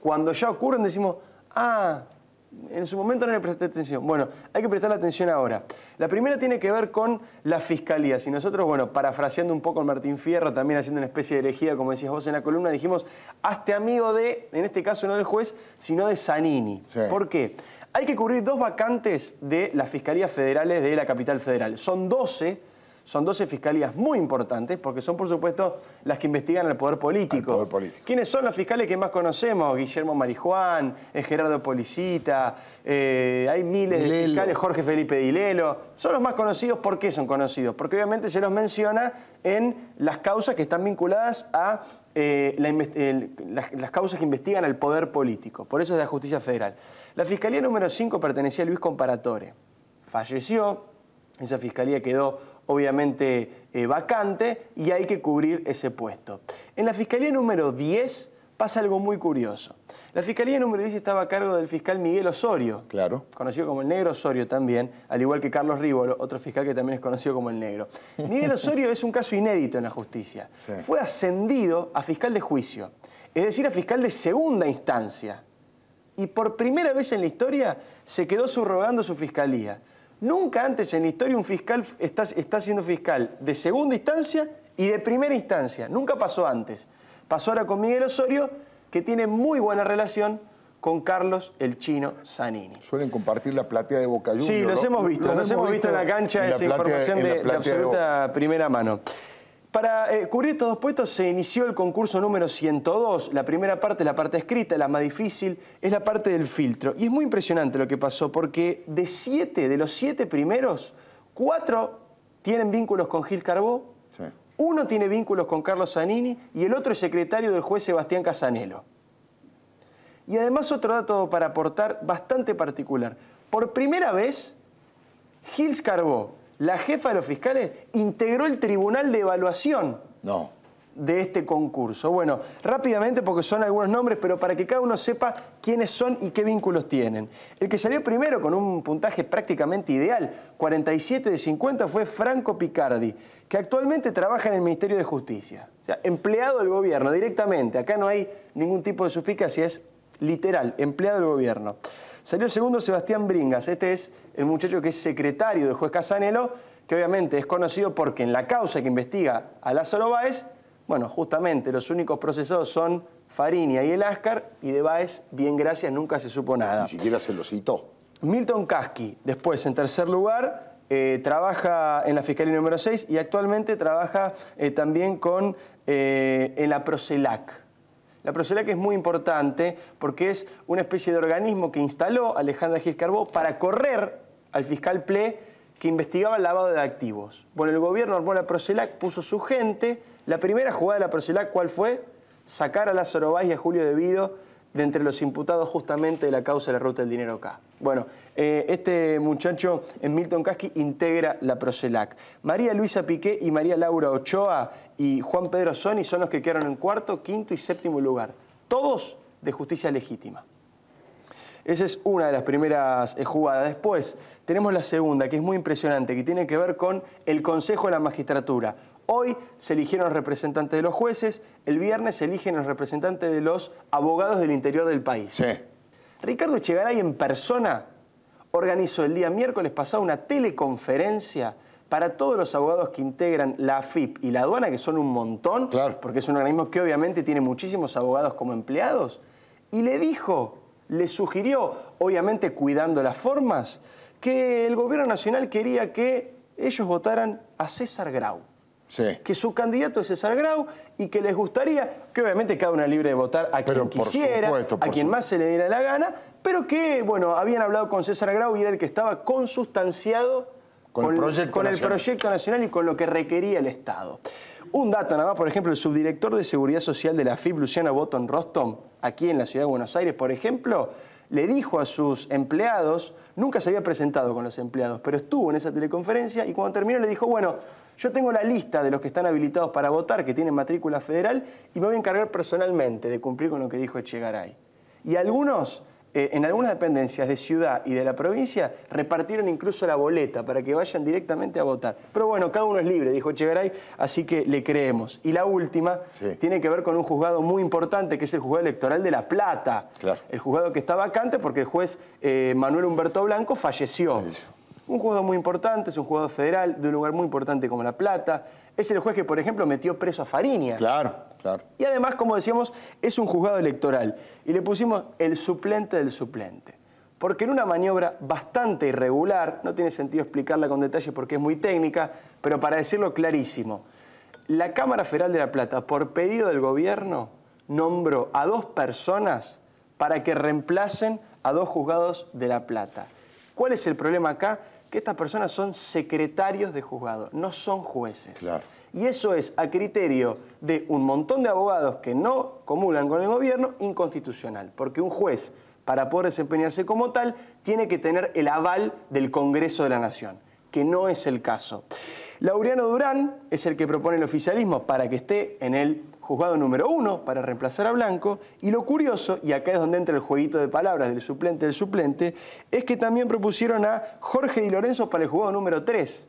Cuando ya ocurren decimos, en su momento no le presté atención. Bueno, hay que prestarle atención ahora. La primera tiene que ver con la Fiscalía. Si nosotros, bueno, parafraseando un poco a Martín Fierro, también haciendo una especie de elegía, como decías vos en la columna, dijimos, hazte amigo de, en este caso no del juez, sino de Zanini. Sí. ¿Por qué? Hay que cubrir 2 vacantes de las fiscalías federales de la capital federal. Son 12 fiscalías muy importantes porque son, por supuesto, las que investigan al poder político. Al poder político. ¿Quiénes son los fiscales que más conocemos? Guillermo Marijuán, Gerardo Policita, hay miles de fiscales, Jorge Felipe Dilelo. Son los más conocidos. ¿Por qué son conocidos? Porque obviamente se los menciona en las causas que están vinculadas a las causas que investigan al poder político. Por eso es la justicia federal. La fiscalía número 5 pertenecía a Luis Comparatore. Falleció, esa fiscalía quedó obviamente vacante y hay que cubrir ese puesto. En la fiscalía número 10 pasa algo muy curioso. La fiscalía número 10 estaba a cargo del fiscal Miguel Osorio, claro, conocido como el Negro Osorio también, al igual que Carlos Rívolo, otro fiscal que también es conocido como el Negro. Miguel Osorio es un caso inédito en la justicia. Sí. Fue ascendido a fiscal de juicio, es decir, a fiscal de segunda instancia. Y por primera vez en la historia se quedó subrogando su fiscalía. Nunca antes en la historia un fiscal está siendo fiscal de segunda instancia y de primera instancia. Nunca pasó antes. Pasó ahora con Miguel Osorio, que tiene muy buena relación con Carlos el Chino Zanini. Suelen compartir la platea de Boca Juniors. Sí, los hemos visto en la cancha, esa información de absoluta primera mano. Para cubrir estos dos puestos se inició el concurso número 102. La primera parte, la parte escrita, la más difícil, es la parte del filtro. Y es muy impresionante lo que pasó, porque de los 7 primeros, 4 tienen vínculos con Gil Carbó, sí. 1 tiene vínculos con Carlos Zanini y el otro es secretario del juez Sebastián Casanelo. Y además otro dato para aportar bastante particular. Por primera vez, Gil Carbó, la jefa de los fiscales, integró el tribunal de evaluación de este concurso. Bueno, rápidamente porque son algunos nombres, pero para que cada uno sepa quiénes son y qué vínculos tienen. El que salió primero con un puntaje prácticamente ideal, 47 de 50, fue Franco Picardi, que actualmente trabaja en el Ministerio de Justicia. O sea, empleado del gobierno directamente. Acá no hay ningún tipo de suspicacia, es literal, empleado del gobierno. Salió segundo Sebastián Bringas. Este es el muchacho que es secretario del juez Casanelo, que obviamente es conocido porque en la causa que investiga a Lázaro Báez, bueno, justamente los únicos procesados son Fariña y el Ascar, y de Báez, bien gracias, nunca se supo nada. Ni siquiera se lo citó. Milton Casqui, después en tercer lugar, trabaja en la Fiscalía número 6 y actualmente trabaja también en la Procelac. La Procelac es muy importante porque es una especie de organismo que instaló Alejandra Gil Carbó para correr al fiscal Ple que investigaba el lavado de activos. Bueno, el gobierno armó la Procelac, puso su gente. La primera jugada de la Procelac, ¿cuál fue? Sacar a Lázaro Báez y a Julio De Vido de entre los imputados justamente de la causa de la ruta del dinero acá. Bueno, este muchacho, Milton Casqui, integra la Procelac. María Luisa Piqué y María Laura Ochoa y Juan Pedro Soni son los que quedaron en cuarto, quinto y séptimo lugar. Todos de justicia legítima. Esa es una de las primeras jugadas. Después tenemos la segunda, que es muy impresionante, que tiene que ver con el Consejo de la Magistratura. Hoy se eligieron los representantes de los jueces, el viernes se eligen los representantes de los abogados del interior del país. Sí. Ricardo Echegaray en persona organizó el día miércoles pasado una teleconferencia para todos los abogados que integran la AFIP y la aduana, que son un montón, claro, porque es un organismo que obviamente tiene muchísimos abogados como empleados, y le sugirió, obviamente cuidando las formas, que el gobierno nacional quería que ellos votaran a César Grau. Sí. Que su candidato es César Grau y que les gustaría, que obviamente cada uno es libre de votar a quien quisiera, a quien más se le diera la gana, pero que, bueno, habían hablado con César Grau y era el que estaba consustanciado con el proyecto nacional y con lo que requería el Estado. Un dato nada más, por ejemplo, el subdirector de Seguridad Social de la AFIP, Luciano Botton Rostom, aquí en la ciudad de Buenos Aires, por ejemplo, le dijo a sus empleados, nunca se había presentado con los empleados, pero estuvo en esa teleconferencia y cuando terminó le dijo, bueno, yo tengo la lista de los que están habilitados para votar, que tienen matrícula federal, y me voy a encargar personalmente de cumplir con lo que dijo Echegaray. Y algunos, en algunas dependencias de ciudad y de la provincia, repartieron incluso la boleta para que vayan directamente a votar. Pero bueno, cada uno es libre, dijo Echegaray, así que le creemos. Y la última tiene que ver con un juzgado muy importante, que es el juzgado electoral de La Plata. Claro. El juzgado que está vacante porque el juez Manuel Humberto Blanco falleció. Un juzgado muy importante, es un juzgado federal de un lugar muy importante como La Plata. Es el juez que, por ejemplo, metió preso a Fariña. Claro, claro. Y además, como decíamos, es un juzgado electoral. Y le pusimos el suplente del suplente. Porque en una maniobra bastante irregular, no tiene sentido explicarla con detalle porque es muy técnica, pero para decirlo clarísimo, la Cámara Federal de La Plata, por pedido del gobierno, nombró a 2 personas para que reemplacen a 2 juzgados de La Plata. ¿Cuál es el problema acá? Que estas personas son secretarios de juzgado, no son jueces. Claro. Y eso es a criterio de un montón de abogados que no comulgan con el gobierno, inconstitucional. Porque un juez, para poder desempeñarse como tal, tiene que tener el aval del Congreso de la Nación, que no es el caso. Laureano Durán es el que propone el oficialismo para que esté en el juzgado número 1 para reemplazar a Blanco. Y lo curioso, y acá es donde entra el jueguito de palabras del suplente, es que también propusieron a Jorge Di Lorenzo para el juzgado número 3.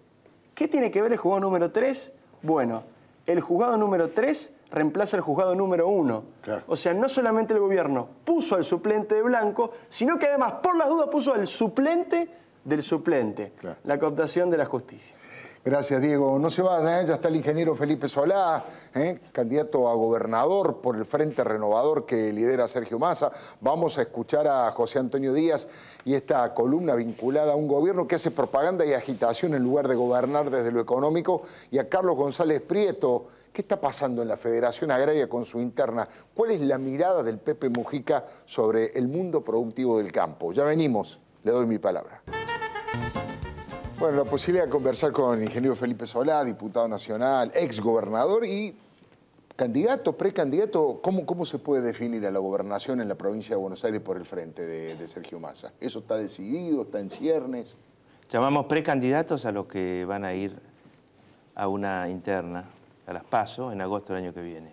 ¿Qué tiene que ver el juzgado número 3? Bueno, el juzgado número 3 reemplaza al juzgado número 1. Claro. O sea, no solamente el gobierno puso al suplente de Blanco, sino que además, por las dudas, puso al suplente del suplente. Claro. La cooptación de la justicia. Gracias, Diego. No se vaya, ya está el ingeniero Felipe Solá, candidato a gobernador por el Frente Renovador que lidera Sergio Massa. Vamos a escuchar a José Antonio Díaz y esta columna vinculada a un gobierno que hace propaganda y agitación en lugar de gobernar desde lo económico, y a Carlos González Prieto. ¿Qué está pasando en la Federación Agraria con su interna? ¿Cuál es la mirada del Pepe Mujica sobre el mundo productivo del campo? Ya venimos, le doy mi palabra. Bueno, la posibilidad de conversar con el ingeniero Felipe Solá, diputado nacional, ex gobernador y candidato, precandidato. ¿Cómo se puede definir a la gobernación en la provincia de Buenos Aires por el frente de Sergio Massa? ¿Eso está decidido, está en ciernes? Llamamos precandidatos a los que van a ir a una interna, a las PASO, en agosto del año que viene.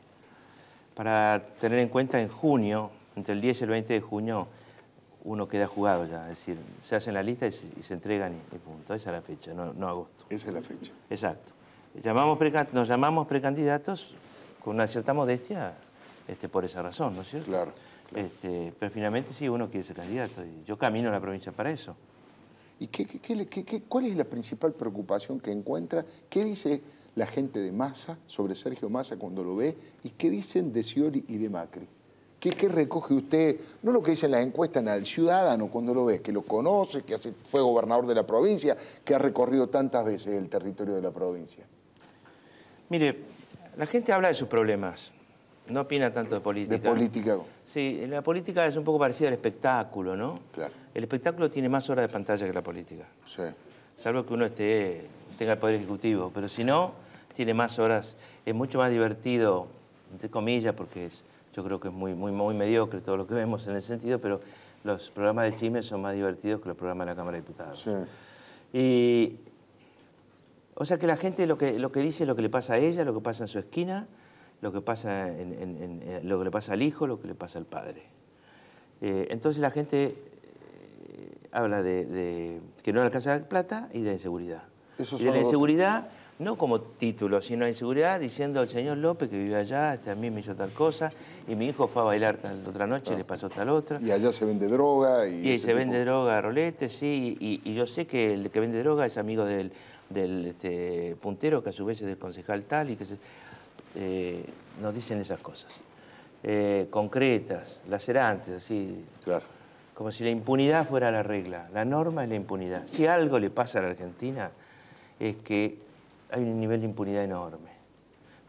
Para tener en cuenta, en junio, entre el 10 y el 20 de junio, uno queda jugado ya, es decir, se hacen la lista y se entregan y punto. Esa es la fecha, no agosto. Esa es la fecha. Exacto. Nos llamamos precandidatos con una cierta modestia por esa razón, ¿no es cierto? Claro. Pero finalmente sí, uno quiere ser candidato y yo camino a la provincia para eso. ¿Y cuál es la principal preocupación que encuentra? ¿Qué dice la gente de Massa sobre Sergio Massa cuando lo ve? ¿Y qué dicen de Scioli y de Macri? ¿Qué recoge usted? No lo que dicen las encuestas, al ciudadano cuando lo ve, que lo conoce, que fue gobernador de la provincia, que ha recorrido tantas veces el territorio de la provincia. Mire, la gente habla de sus problemas, no opina tanto de política. De política. Sí, la política es un poco parecida al espectáculo, ¿no? Claro. El espectáculo tiene más horas de pantalla que la política. Sí. Salvo que uno tenga el poder ejecutivo, pero si no, tiene más horas. Es mucho más divertido, entre comillas, porque yo creo que es muy mediocre todo lo que vemos en el sentido, pero los programas de chisme son más divertidos que los programas de la Cámara de Diputados. Sí. O sea que la gente lo que dice es lo que le pasa a ella, lo que pasa en su esquina, lo que pasa lo que le pasa al hijo, lo que le pasa al padre. Entonces la gente habla de que no le alcanza la plata y de inseguridad. Y de la inseguridad, no como título, sino la inseguridad diciendo el señor López que vive allá, a mí me hizo tal cosa, y mi hijo fue a bailar tal otra noche y le pasó tal otra. Y allá se vende droga. Y se vende droga, rolete, sí, y yo sé que el que vende droga es amigo del puntero, que a su vez es del concejal tal, y que nos dicen esas cosas. Concretas, lacerantes, así. Claro. Como si la impunidad fuera la regla. La norma es la impunidad. Si algo le pasa a la Argentina es que hay un nivel de impunidad enorme.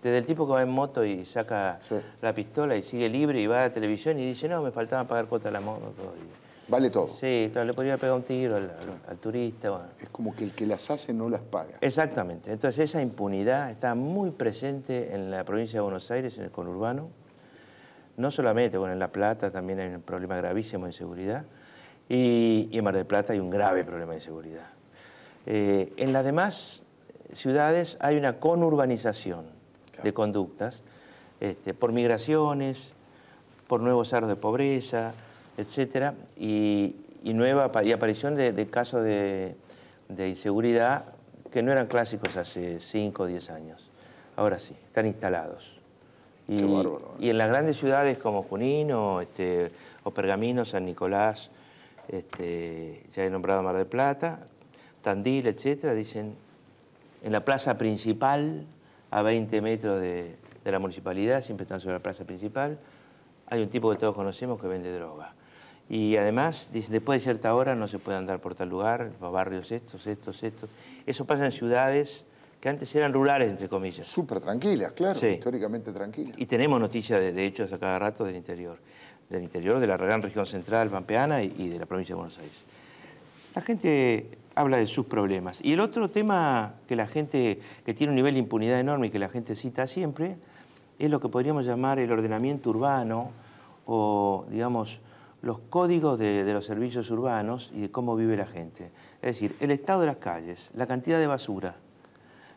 Desde el tipo que va en moto y saca la pistola y sigue libre y va a la televisión y dice, no, me faltaba pagar cuota de la moto. Vale todo. Sí, claro, le podría pegar un tiro al turista. Bueno. Es como que el que las hace no las paga. Exactamente. Entonces esa impunidad está muy presente en la provincia de Buenos Aires, en el conurbano. No solamente, bueno, en La Plata también hay un problema gravísimo de inseguridad. Y en Mar del Plata hay un grave problema de inseguridad. En las demás ciudades hay una conurbanización de conductas por migraciones, por nuevos aros de pobreza, etcétera, y aparición de casos de inseguridad que no eran clásicos hace 5 o 10 años. Ahora sí, están instalados. Qué bárbaro. Y en las grandes ciudades como Junín o Pergamino, San Nicolás, ya he nombrado Mar del Plata, Tandil, etcétera, dicen, en la plaza principal, a 20 metros de la municipalidad, siempre están sobre la plaza principal, hay un tipo que todos conocemos que vende droga. Y además, dicen, después de cierta hora no se puede andar por tal lugar, los barrios estos. Eso pasa en ciudades que antes eran rurales, entre comillas. Súper tranquilas, claro, sí. Históricamente tranquilas. Y tenemos noticias, de hechos a cada rato del interior de la gran región central pampeana y de la provincia de Buenos Aires. La gente habla de sus problemas. Y el otro tema que la gente, que tiene un nivel de impunidad enorme y que la gente cita siempre, es lo que podríamos llamar el ordenamiento urbano o, digamos, los códigos de los servicios urbanos y de cómo vive la gente. Es decir, el estado de las calles, la cantidad de basura,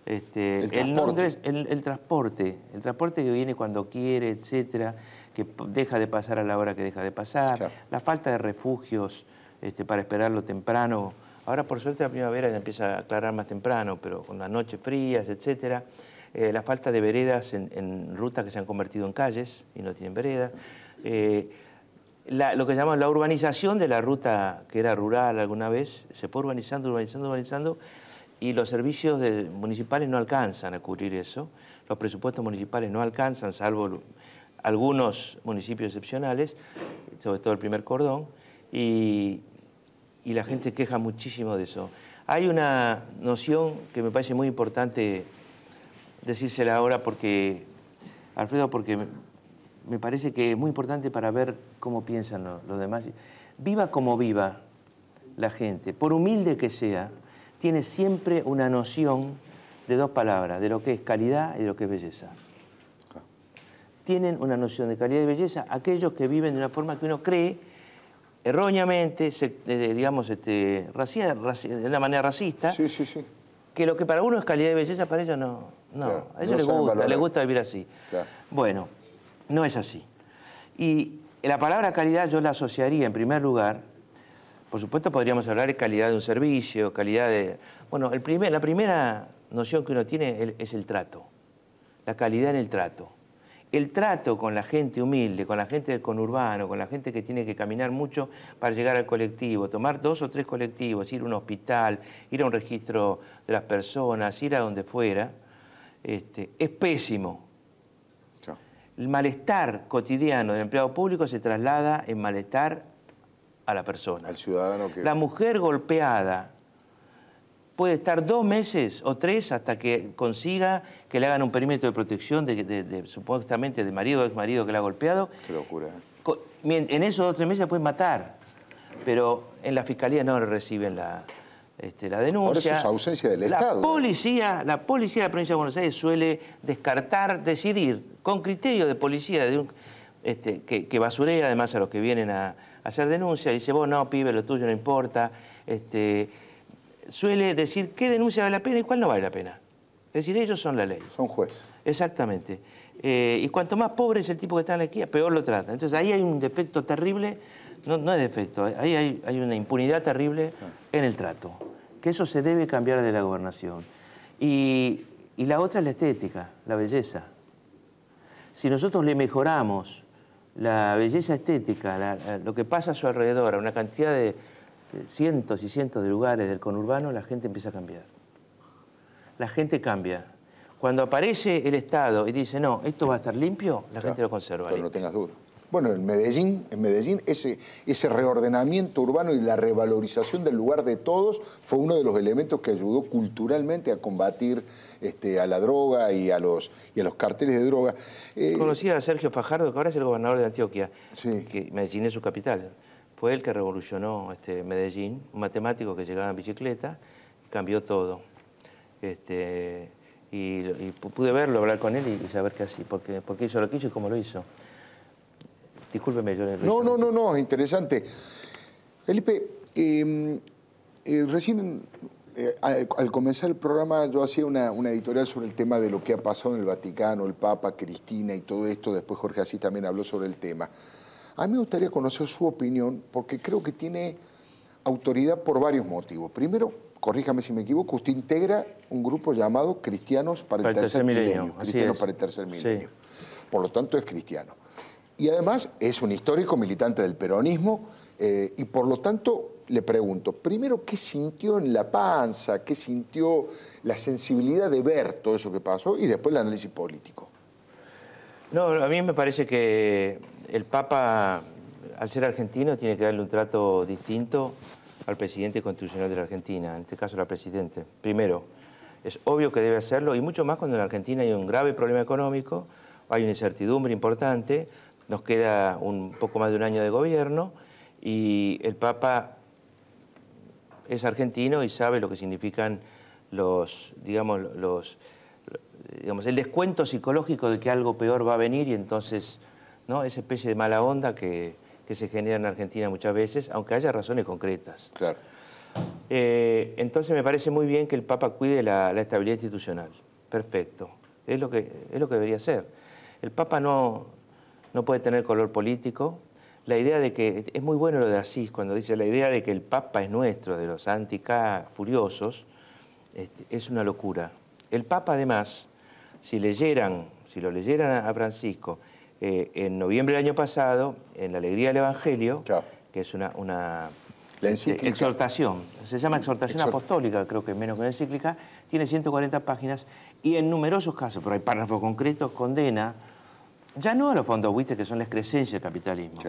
el transporte que viene cuando quiere, etcétera, que deja de pasar a la hora que deja de pasar, claro. La falta de refugios para esperarlo temprano. Ahora, por suerte, la primavera ya empieza a aclarar más temprano, pero con las noches frías, etcétera. La falta de veredas en rutas que se han convertido en calles y no tienen veredas. Lo que llamamos la urbanización de la ruta que era rural alguna vez, se fue urbanizando, y los servicios municipales no alcanzan a cubrir eso. Los presupuestos municipales no alcanzan, salvo algunos municipios excepcionales, sobre todo el primer cordón, y la gente queja muchísimo de eso. Hay una noción que me parece muy importante decírsela ahora, porque, Alfredo, porque me parece que es muy importante para ver cómo piensan los demás. Viva como viva la gente, por humilde que sea, tiene siempre una noción de dos palabras, de lo que es calidad y de lo que es belleza. Tienen una noción de calidad y belleza aquellos que viven de una forma que uno cree erróneamente, digamos, de una manera racista, Sí, sí, sí. que lo que para uno es calidad y belleza, para ellos no. Claro, A ellos les gusta vivir así. Claro. Bueno, no es así. Y la palabra calidad yo la asociaría en primer lugar, por supuesto podríamos hablar de calidad de un servicio, calidad de... Bueno, la primera noción que uno tiene es el trato, la calidad en el trato. El trato con la gente humilde, con la gente del conurbano, con la gente que tiene que caminar mucho para llegar al colectivo, tomar 2 o 3 colectivos, ir a un hospital, ir a un registro de las personas, ir a donde fuera, es pésimo. Claro. El malestar cotidiano del empleado público se traslada en malestar a la persona. Al ciudadano que... La mujer golpeada puede estar 2 meses o 3 hasta que consiga que le hagan un perímetro de protección supuestamente de marido o ex marido que la ha golpeado. Qué locura. En esos 2 o 3 meses la pueden matar, pero en la fiscalía no le reciben la denuncia. Por eso es ausencia del Estado. La policía de la provincia de Buenos Aires suele decidir con criterio de policía que basurea además a los que vienen a hacer denuncia. Dice, vos no, pibe, lo tuyo no importa. Suele decir qué denuncia vale la pena y cuál no vale la pena. Es decir, ellos son la ley. Son jueces. Exactamente. Y cuanto más pobre es el tipo que está en la esquina, peor lo trata. Entonces ahí hay un defecto terrible, no es defecto, ahí hay una impunidad terrible en el trato. Que eso se debe cambiar de la gobernación. Y la otra es la estética, la belleza. Si nosotros le mejoramos la belleza estética, lo que pasa a su alrededor, a una cantidad de cientos y cientos de lugares del conurbano, la gente empieza a cambiar. La gente cambia. Cuando aparece el Estado y dice, no, esto va a estar limpio, la gente lo conserva. Pero no tengas duda. Bueno, en Medellín ese reordenamiento urbano y la revalorización del lugar de todos fue uno de los elementos que ayudó culturalmente a combatir a la droga y a los carteles de droga. Conocí a Sergio Fajardo, que ahora es el gobernador de Antioquia, sí. Que Medellín es su capital. Fue él que revolucionó Medellín, un matemático que llegaba en bicicleta, cambió todo. Y pude verlo, hablar con él y saber qué hacía, por qué hizo lo que hizo y cómo lo hizo. Discúlpeme, yo le... No, interesante. Felipe, recién al comenzar el programa yo hacía una editorial sobre el tema de lo que ha pasado en el Vaticano, el Papa, Cristina y todo esto. Después Jorge Asís también habló sobre el tema. A mí me gustaría conocer su opinión porque creo que tiene autoridad por varios motivos. Primero, corríjame si me equivoco, usted integra un grupo llamado Cristianos para el Tercer Milenio. Cristianos para el Tercer Milenio. Sí. Por lo tanto, es cristiano. Y además es un histórico militante del peronismo y por lo tanto le pregunto, primero, ¿qué sintió en la panza? ¿Qué sintió la sensibilidad de ver todo eso que pasó? Y después el análisis político. No, a mí me parece que el Papa, al ser argentino, tiene que darle un trato distinto al presidente constitucional de la Argentina, en este caso la presidenta. Primero, es obvio que debe hacerlo, y mucho más cuando en la Argentina hay un grave problema económico, hay una incertidumbre importante, nos queda un poco más de un año de gobierno, y el Papa es argentino y sabe lo que significan el descuento psicológico de que algo peor va a venir, y entonces, ¿no?, esa especie de mala onda que se genera en Argentina muchas veces, aunque haya razones concretas. Claro. Entonces me parece muy bien que el Papa cuide la estabilidad institucional. Perfecto. Es lo que debería ser. El Papa no puede tener color político. La idea de que, es muy bueno lo de Asís, cuando dice la idea de que el Papa es nuestro, de los anti-K furiosos, es una locura. El Papa, además, si lo leyeran a Francisco, en noviembre del año pasado, en la Alegría del Evangelio, claro, que es una La encíclica. Exhortación. Se llama exhortación apostólica, creo que menos que una encíclica. Tiene 140 páginas y en numerosos casos, pero hay párrafos concretos, condena, ya no a los fondos buitres, que son la excrescencia del capitalismo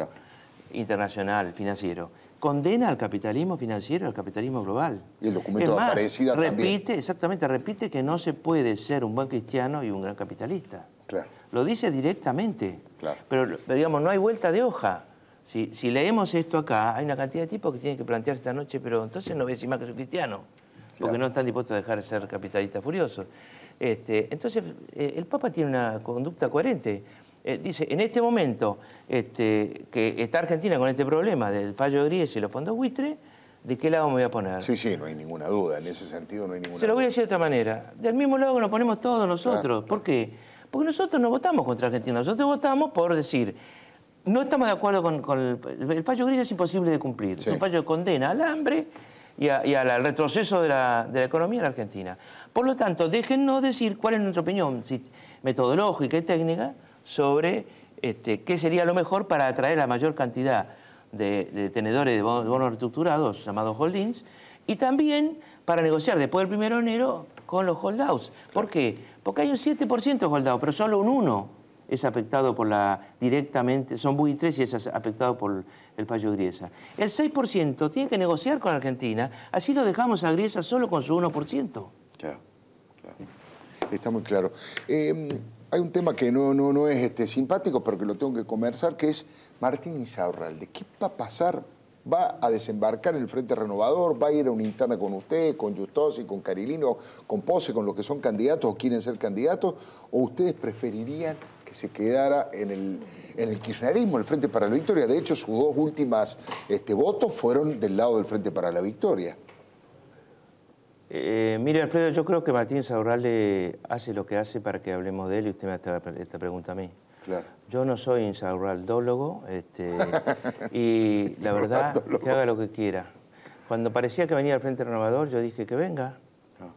internacional, financiero. Condena al capitalismo financiero, al capitalismo global. Y el documento de Aparecida también. Exactamente, repite que no se puede ser un buen cristiano y un gran capitalista. Claro. Lo dice directamente. Claro. Pero, digamos, no hay vuelta de hoja. Si leemos esto acá, hay una cantidad de tipos que tienen que plantearse esta noche, pero entonces no voy a decir más que soy cristiano, porque no están dispuestos a dejar de ser capitalistas furiosos. Entonces, el Papa tiene una conducta coherente. Dice, en este momento que está Argentina con este problema del fallo de Griesa y los fondos buitres, ¿de qué lado me voy a poner? Sí, sí, no hay ninguna duda. En ese sentido no hay ninguna duda. Se lo voy a decir de otra manera. Del mismo lado que nos ponemos todos nosotros. Claro. ¿Por qué? Porque nosotros no votamos contra Argentina. Nosotros votamos por decir, no estamos de acuerdo con el fallo Griesa, es imposible de cumplir. Sí. Es un fallo que condena al hambre y al retroceso de la economía en la Argentina. Por lo tanto, déjennos decir cuál es nuestra opinión metodológica y técnica sobre qué sería lo mejor para atraer la mayor cantidad de tenedores de bonos reestructurados, llamados holdings, y también para negociar después del 1 de enero con los holdouts. ¿Por qué? Porque hay un 7% de holdouts, pero solo un 1% es afectado directamente, son buitres y es afectado por el fallo Griesa. El 6% tiene que negociar con Argentina, así lo dejamos a Griesa solo con su 1%. Claro, claro. Está muy claro. Hay un tema que no es simpático, pero que lo tengo que conversar, que es Martín Insaurralde. ¿Qué va a pasar? ¿Va a desembarcar en el Frente Renovador? ¿Va a ir a una interna con usted, con Giustosi, con Carilino, con Pose, con los que son candidatos o quieren ser candidatos? ¿O ustedes preferirían que se quedara en el kirchnerismo, el Frente para la Victoria? De hecho, sus dos últimas votos fueron del lado del Frente para la Victoria. Mire, Alfredo, yo creo que Martín Insaurralde hace lo que hace para que hablemos de él y usted me hace esta pregunta a mí. Claro. Yo no soy insaurraldólogo y la verdad que haga lo que quiera. Cuando parecía que venía al Frente Renovador, yo dije que venga,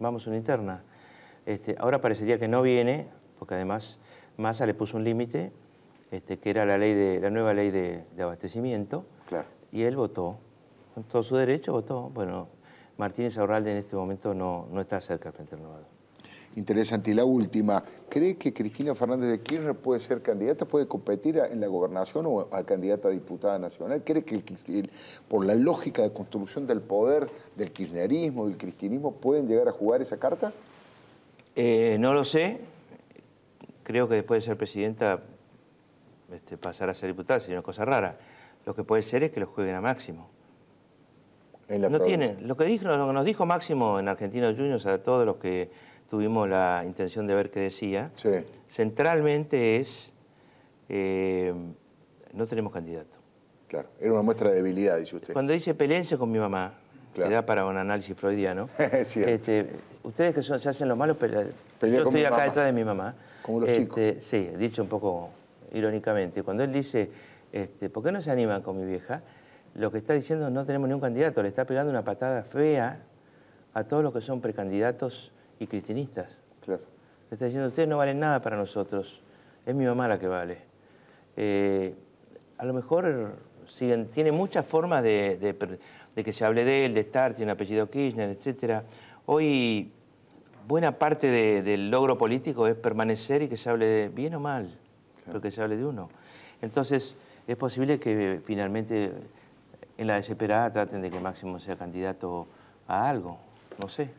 vamos a una interna. Ahora parecería que no viene, porque además Massa le puso un límite, que era la nueva ley de abastecimiento, Claro. y él votó. Con todo su derecho votó. Bueno, Martín Insaurralde en este momento no está cerca del Frente Renovador. Interesante. Y la última, ¿cree que Cristina Fernández de Kirchner puede ser candidata, puede competir en la gobernación o a candidata a diputada nacional? ¿Cree que por la lógica de construcción del poder, del kirchnerismo, del cristianismo, pueden llegar a jugar esa carta? No lo sé. Creo que después de ser presidenta, pasar a ser diputada sería una cosa rara. Lo que puede ser es que lo jueguen a Máximo. No tiene. Lo que nos dijo Máximo en Argentinos Juniors a todos los que tuvimos la intención de ver qué decía, Sí. centralmente es no tenemos candidato. Claro, era una muestra de debilidad, dice usted. Cuando dice peleense con mi mamá, Claro. que da para un análisis freudiano, ustedes que se hacen los malos, Pelea yo con estoy mi acá mamá. detrás de mi mamá. Como los chicos. Sí, dicho un poco irónicamente. Cuando él dice, ¿por qué no se animan con mi vieja? Lo que está diciendo es no tenemos ningún candidato, le está pegando una patada fea a todos los que son precandidatos y cristianistas. Claro. Le está diciendo, ustedes no valen nada para nosotros, es mi mamá la que vale. A lo mejor tiene muchas formas de que se hable de él, de estar, tiene un apellido Kirchner, etc. Hoy, buena parte del logro político es permanecer y que se hable de bien o mal, pero que se hable de uno. Entonces, es posible que finalmente en la desesperada traten de que Máximo sea candidato a algo, no sé.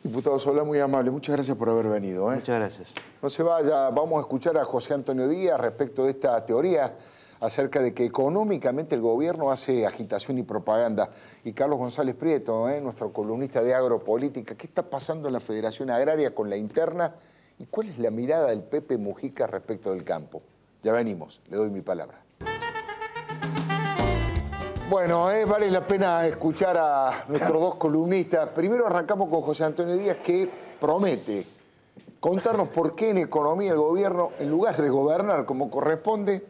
Diputado Solá, muy amable. Muchas gracias por haber venido. Muchas gracias. No se vaya, vamos a escuchar a José Antonio Díaz respecto de esta teoría acerca de que económicamente el gobierno hace agitación y propaganda. Y Carlos González Prieto, nuestro columnista de agropolítica, ¿qué está pasando en la Federación Agraria con la interna? ¿Y cuál es la mirada del Pepe Mujica respecto del campo? Ya venimos, le doy mi palabra. Bueno, vale la pena escuchar a nuestros dos columnistas. Primero arrancamos con José Antonio Díaz, que promete contarnos por qué en economía el gobierno, en lugar de gobernar como corresponde,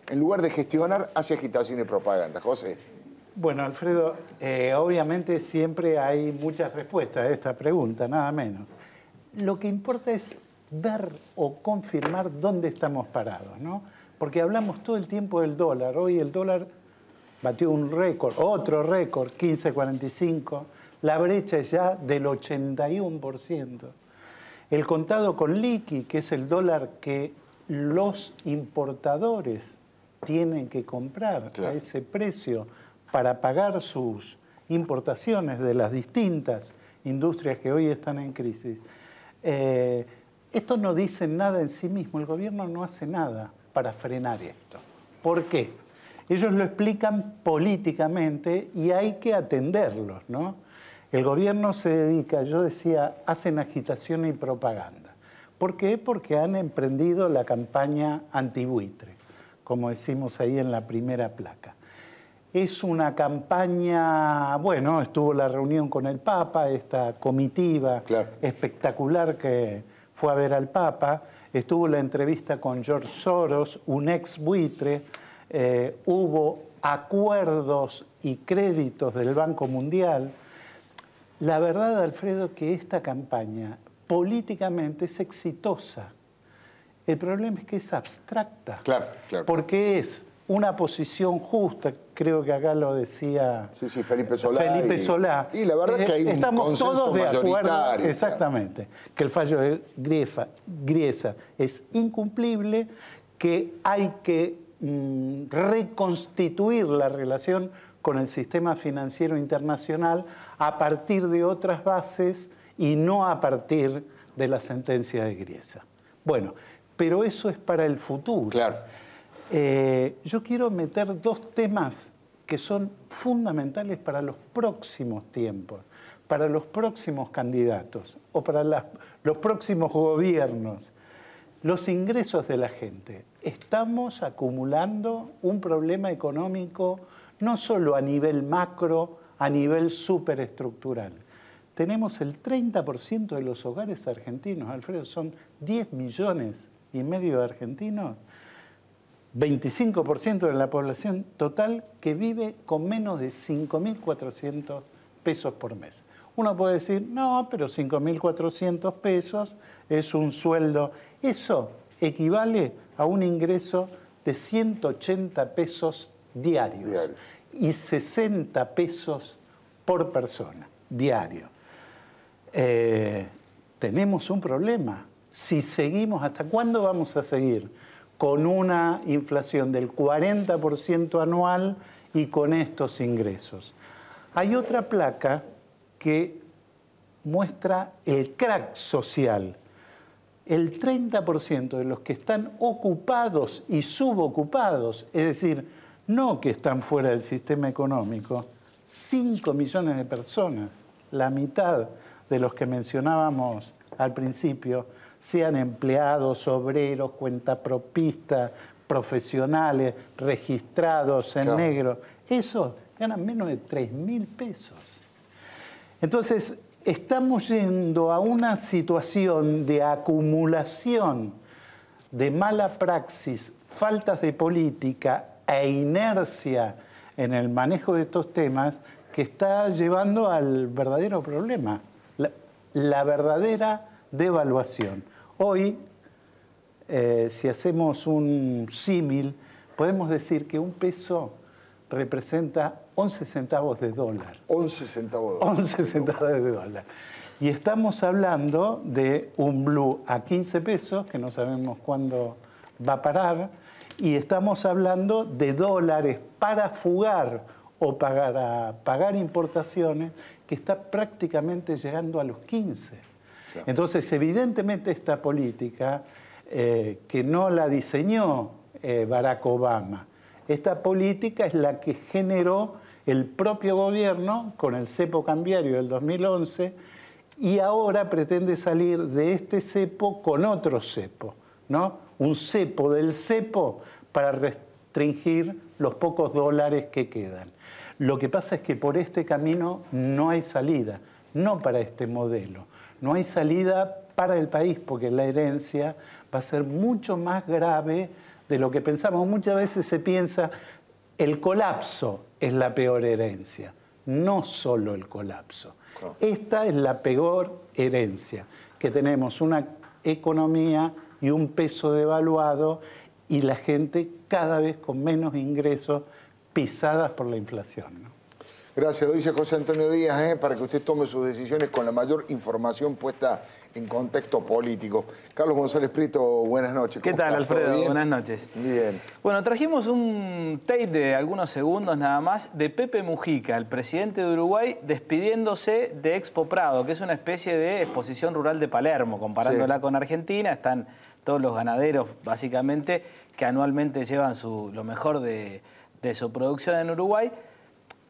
en lugar de gestionar, hace agitación y propaganda. José. Bueno, Alfredo, obviamente siempre hay muchas respuestas a esta pregunta, nada menos. Lo que importa es ver o confirmar dónde estamos parados, ¿no? Porque hablamos todo el tiempo del dólar. Hoy el dólar batió un récord, otro récord, 15.45. La brecha es ya del 81%. El contado con liqui, que es el dólar que los importadores tienen que comprar a ese precio para pagar sus importaciones de las distintas industrias que hoy están en crisis. Esto no dice nada en sí mismo, el gobierno no hace nada para frenar esto. ¿Por qué? Ellos lo explican políticamente y hay que atenderlos, ¿no? El gobierno se dedica, yo decía, hacen agitación y propaganda. ¿Por qué? Porque han emprendido la campaña antibuitre, como decimos ahí en la primera placa. Es una campaña, bueno, estuvo la reunión con el Papa, esta comitiva espectacular que fue a ver al Papa, estuvo la entrevista con George Soros, un ex buitre, hubo acuerdos y créditos del Banco Mundial. La verdad, Alfredo, que esta campaña políticamente es exitosa. El problema es que es abstracta, porque es una posición justa, creo que acá lo decía Felipe Solá. Y la verdad que hay un estamos consenso todos de acuerdo, mayoritario. exactamente, que el fallo de Griesa es incumplible, que hay que reconstituir la relación con el sistema financiero internacional a partir de otras bases y no a partir de la sentencia de Griesa. Bueno, pero eso es para el futuro. Claro. Yo quiero meter dos temas que son fundamentales para los próximos tiempos, para los próximos candidatos o para los próximos gobiernos. Los ingresos de la gente. Estamos acumulando un problema económico no solo a nivel macro, a nivel superestructural. Tenemos el 30% de los hogares argentinos, Alfredo, son 10,5 millones de argentinos, 25% de la población total que vive con menos de 5.400 pesos por mes. Uno puede decir, no, pero 5.400 pesos es un sueldo. Eso equivale a un ingreso de 180 pesos diarios y 60 pesos por persona diario. Tenemos un problema. Si seguimos, ¿hasta cuándo vamos a seguir con una inflación del 40% anual y con estos ingresos? Hay otra placa que muestra el crack social. El 30% de los que están ocupados y subocupados, es decir, no que están fuera del sistema económico, 5 millones de personas, la mitad de los que mencionábamos al principio, sean empleados, obreros, cuentapropistas, profesionales, registrados en negro, esos ganan menos de 3.000 pesos. Entonces, estamos yendo a una situación de acumulación de mala praxis, faltas de política e inercia en el manejo de estos temas que está llevando al verdadero problema, la verdadera devaluación. Hoy, si hacemos un símil, podemos decir que un peso representa 11 centavos de dólar. 11 centavos de dólar. 11 centavos de dólar. Y estamos hablando de un blue a 15 pesos, que no sabemos cuándo va a parar, y estamos hablando de dólares para fugar o pagar importaciones, que está prácticamente llegando a los 15. Claro. Entonces, evidentemente esta política, que no la diseñó Barack Obama, esta política es la que generó el propio gobierno con el cepo cambiario del 2011 y ahora pretende salir de este cepo con otro cepo, ¿no? Un cepo del cepo para restringir los pocos dólares que quedan. Lo que pasa es que por este camino no hay salida, no para este modelo. No hay salida para el país porque la herencia va a ser mucho más grave de lo que pensamos. Muchas veces se piensa el colapso es la peor herencia, no solo el colapso. Esta es la peor herencia, que tenemos una economía y un peso devaluado y la gente cada vez con menos ingresos, pisadas por la inflación, ¿no? Gracias, lo dice José Antonio Díaz, para que usted tome sus decisiones con la mayor información puesta en contexto político. Carlos González Prieto, buenas noches. ¿Qué tal, Alfredo? Buenas noches. Bien. Bueno, trajimos un tape de algunos segundos nada más de Pepe Mujica, el presidente de Uruguay, despidiéndose de Expo Prado, que es una especie de exposición rural de Palermo, comparándola con Argentina. Están todos los ganaderos, básicamente, que anualmente llevan lo mejor de su producción en Uruguay.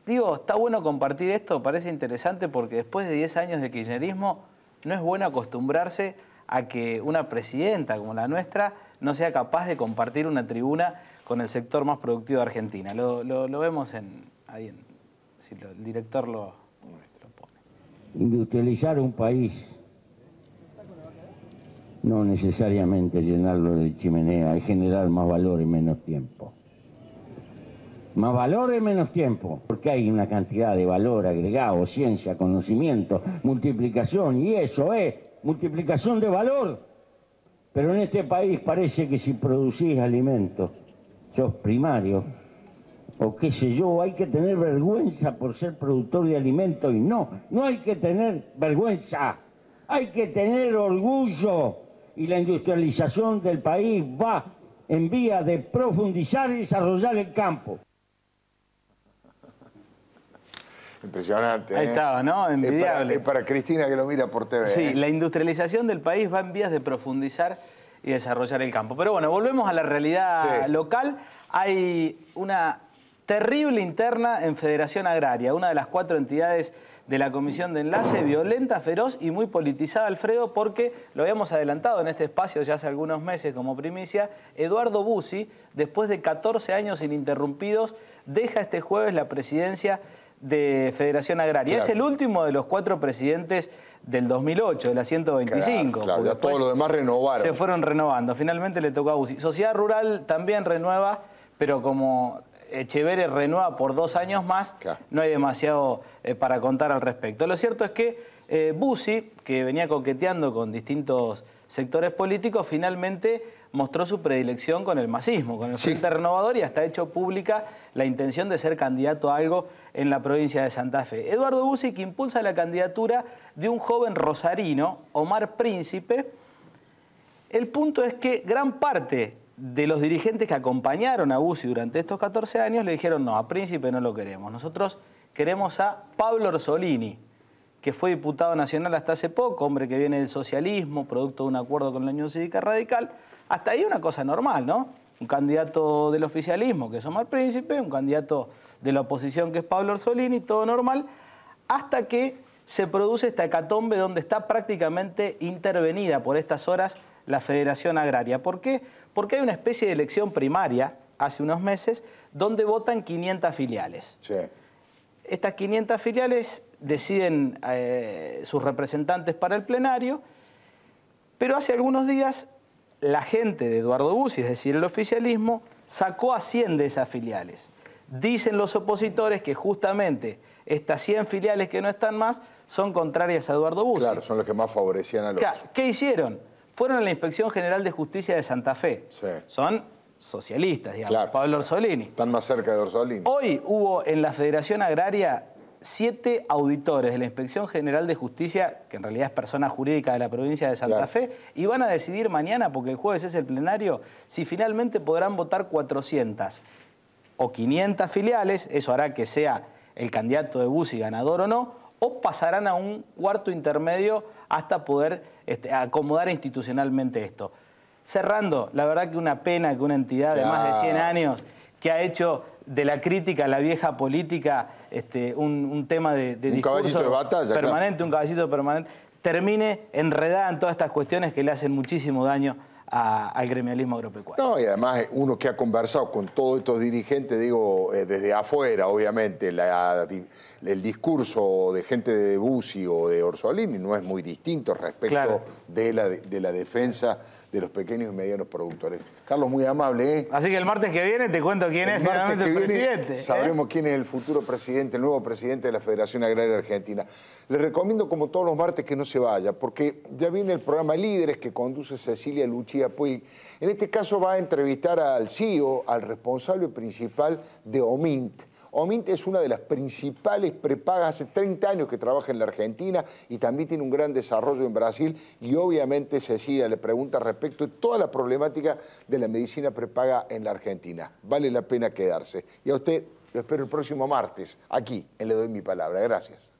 Digo, está bueno compartir esto, parece interesante porque después de 10 años de kirchnerismo no es bueno acostumbrarse a que una presidenta como la nuestra no sea capaz de compartir una tribuna con el sector más productivo de Argentina. Lo vemos ahí, si el director lo pone. Industrializar un país no necesariamente llenarlo de chimenea, es generar más valor en menos tiempo. Más valor en menos tiempo, porque hay una cantidad de valor agregado, ciencia, conocimiento, multiplicación, y eso es multiplicación de valor. Pero en este país parece que si producís alimentos, sos primario, o qué sé yo, hay que tener vergüenza por ser productor de alimentos, y no hay que tener vergüenza, hay que tener orgullo, y la industrialización del país va en vía de profundizar y desarrollar el campo. Impresionante. Ahí estaba, ¿no? Envidiable. Es para Cristina que lo mira por TV. Sí, la industrialización del país va en vías de profundizar y desarrollar el campo. Pero bueno, volvemos a la realidad local. Hay una terrible interna en Federación Agraria, una de las 4 entidades de la Comisión de Enlace, violenta, feroz y muy politizada, Alfredo, porque lo habíamos adelantado en este espacio ya hace algunos meses como primicia. Eduardo Bussi, después de 14 años ininterrumpidos, deja este jueves la presidencia de Federación Agraria. Claro. Es el último de los 4 presidentes del 2008, de la 125. Claro, ya todos los demás renovaron. Se fueron renovando. Finalmente le tocó a Bussi. Sociedad Rural también renueva, pero como Echeverri renueva por 2 años más, no hay demasiado para contar al respecto. Lo cierto es que Bussi, que venía coqueteando con distintos sectores políticos, finalmente mostró su predilección con el masismo, con el Frente Renovador, y hasta ha hecho pública la intención de ser candidato a algo en la provincia de Santa Fe. Eduardo Bussi, que impulsa la candidatura de un joven rosarino, Omar Príncipe. El punto es que gran parte de los dirigentes que acompañaron a Bussi durante estos 14 años le dijeron: no, a Príncipe no lo queremos, nosotros queremos a Pablo Orsolini, que fue diputado nacional hasta hace poco, hombre que viene del socialismo, producto de un acuerdo con la Unión Cívica Radical. Hasta ahí una cosa normal, ¿no? Un candidato del oficialismo, que es Omar Príncipe, un candidato de la oposición, que es Pablo Orsolini, todo normal, hasta que se produce esta hecatombe donde está prácticamente intervenida por estas horas la Federación Agraria. ¿Por qué? Porque hay una especie de elección primaria, hace unos meses, donde votan 500 filiales. Sí. Estas 500 filiales deciden sus representantes para el plenario, pero hace algunos días la gente de Eduardo Bussi, es decir, el oficialismo, sacó a 100 de esas filiales. Dicen los opositores que justamente estas 100 filiales que no están más son contrarias a Eduardo Bussi. Claro, son los que más favorecían a los... Claro. ¿Qué hicieron? Fueron a la Inspección General de Justicia de Santa Fe. Sí. Son socialistas, digamos, Claro. Pablo Orsolini. Están más cerca de Orsolini. Hoy hubo en la Federación Agraria 7 auditores de la Inspección General de Justicia, que en realidad es persona jurídica de la provincia de Santa Fe, y van a decidir mañana, porque el jueves es el plenario, si finalmente podrán votar 400 o 500 filiales, eso hará que sea el candidato de Bussi ganador o no, o pasarán a un cuarto intermedio hasta poder acomodar institucionalmente esto. Cerrando, la verdad que una pena que una entidad de más de 100 años que ha hecho de la crítica a la vieja política un tema de discurso caballito de batalla, permanente, un caballito permanente, termine enredada en todas estas cuestiones que le hacen muchísimo daño al gremialismo agropecuario. No, y además uno que ha conversado con todos estos dirigentes, digo, desde afuera, obviamente, el discurso de gente de Bussi o de Orsolini no es muy distinto respecto de la defensa de los pequeños y medianos productores. Carlos, muy amable, ¿eh? Así que el martes que viene te cuento quién es finalmente el presidente. Sabremos quién es el futuro presidente, el nuevo presidente de la Federación Agraria Argentina. Les recomiendo, como todos los martes, que no se vaya, porque ya viene el programa Líderes que conduce Cecilia Lucía Cecilia Puig. En este caso va a entrevistar al CEO, al responsable principal de Omint. Omint es una de las principales prepagas, hace 30 años que trabaja en la Argentina y también tiene un gran desarrollo en Brasil. Y obviamente Cecilia le pregunta respecto de toda la problemática de la medicina prepaga en la Argentina. Vale la pena quedarse. Y a usted lo espero el próximo martes, aquí en Le Doy Mi Palabra. Gracias.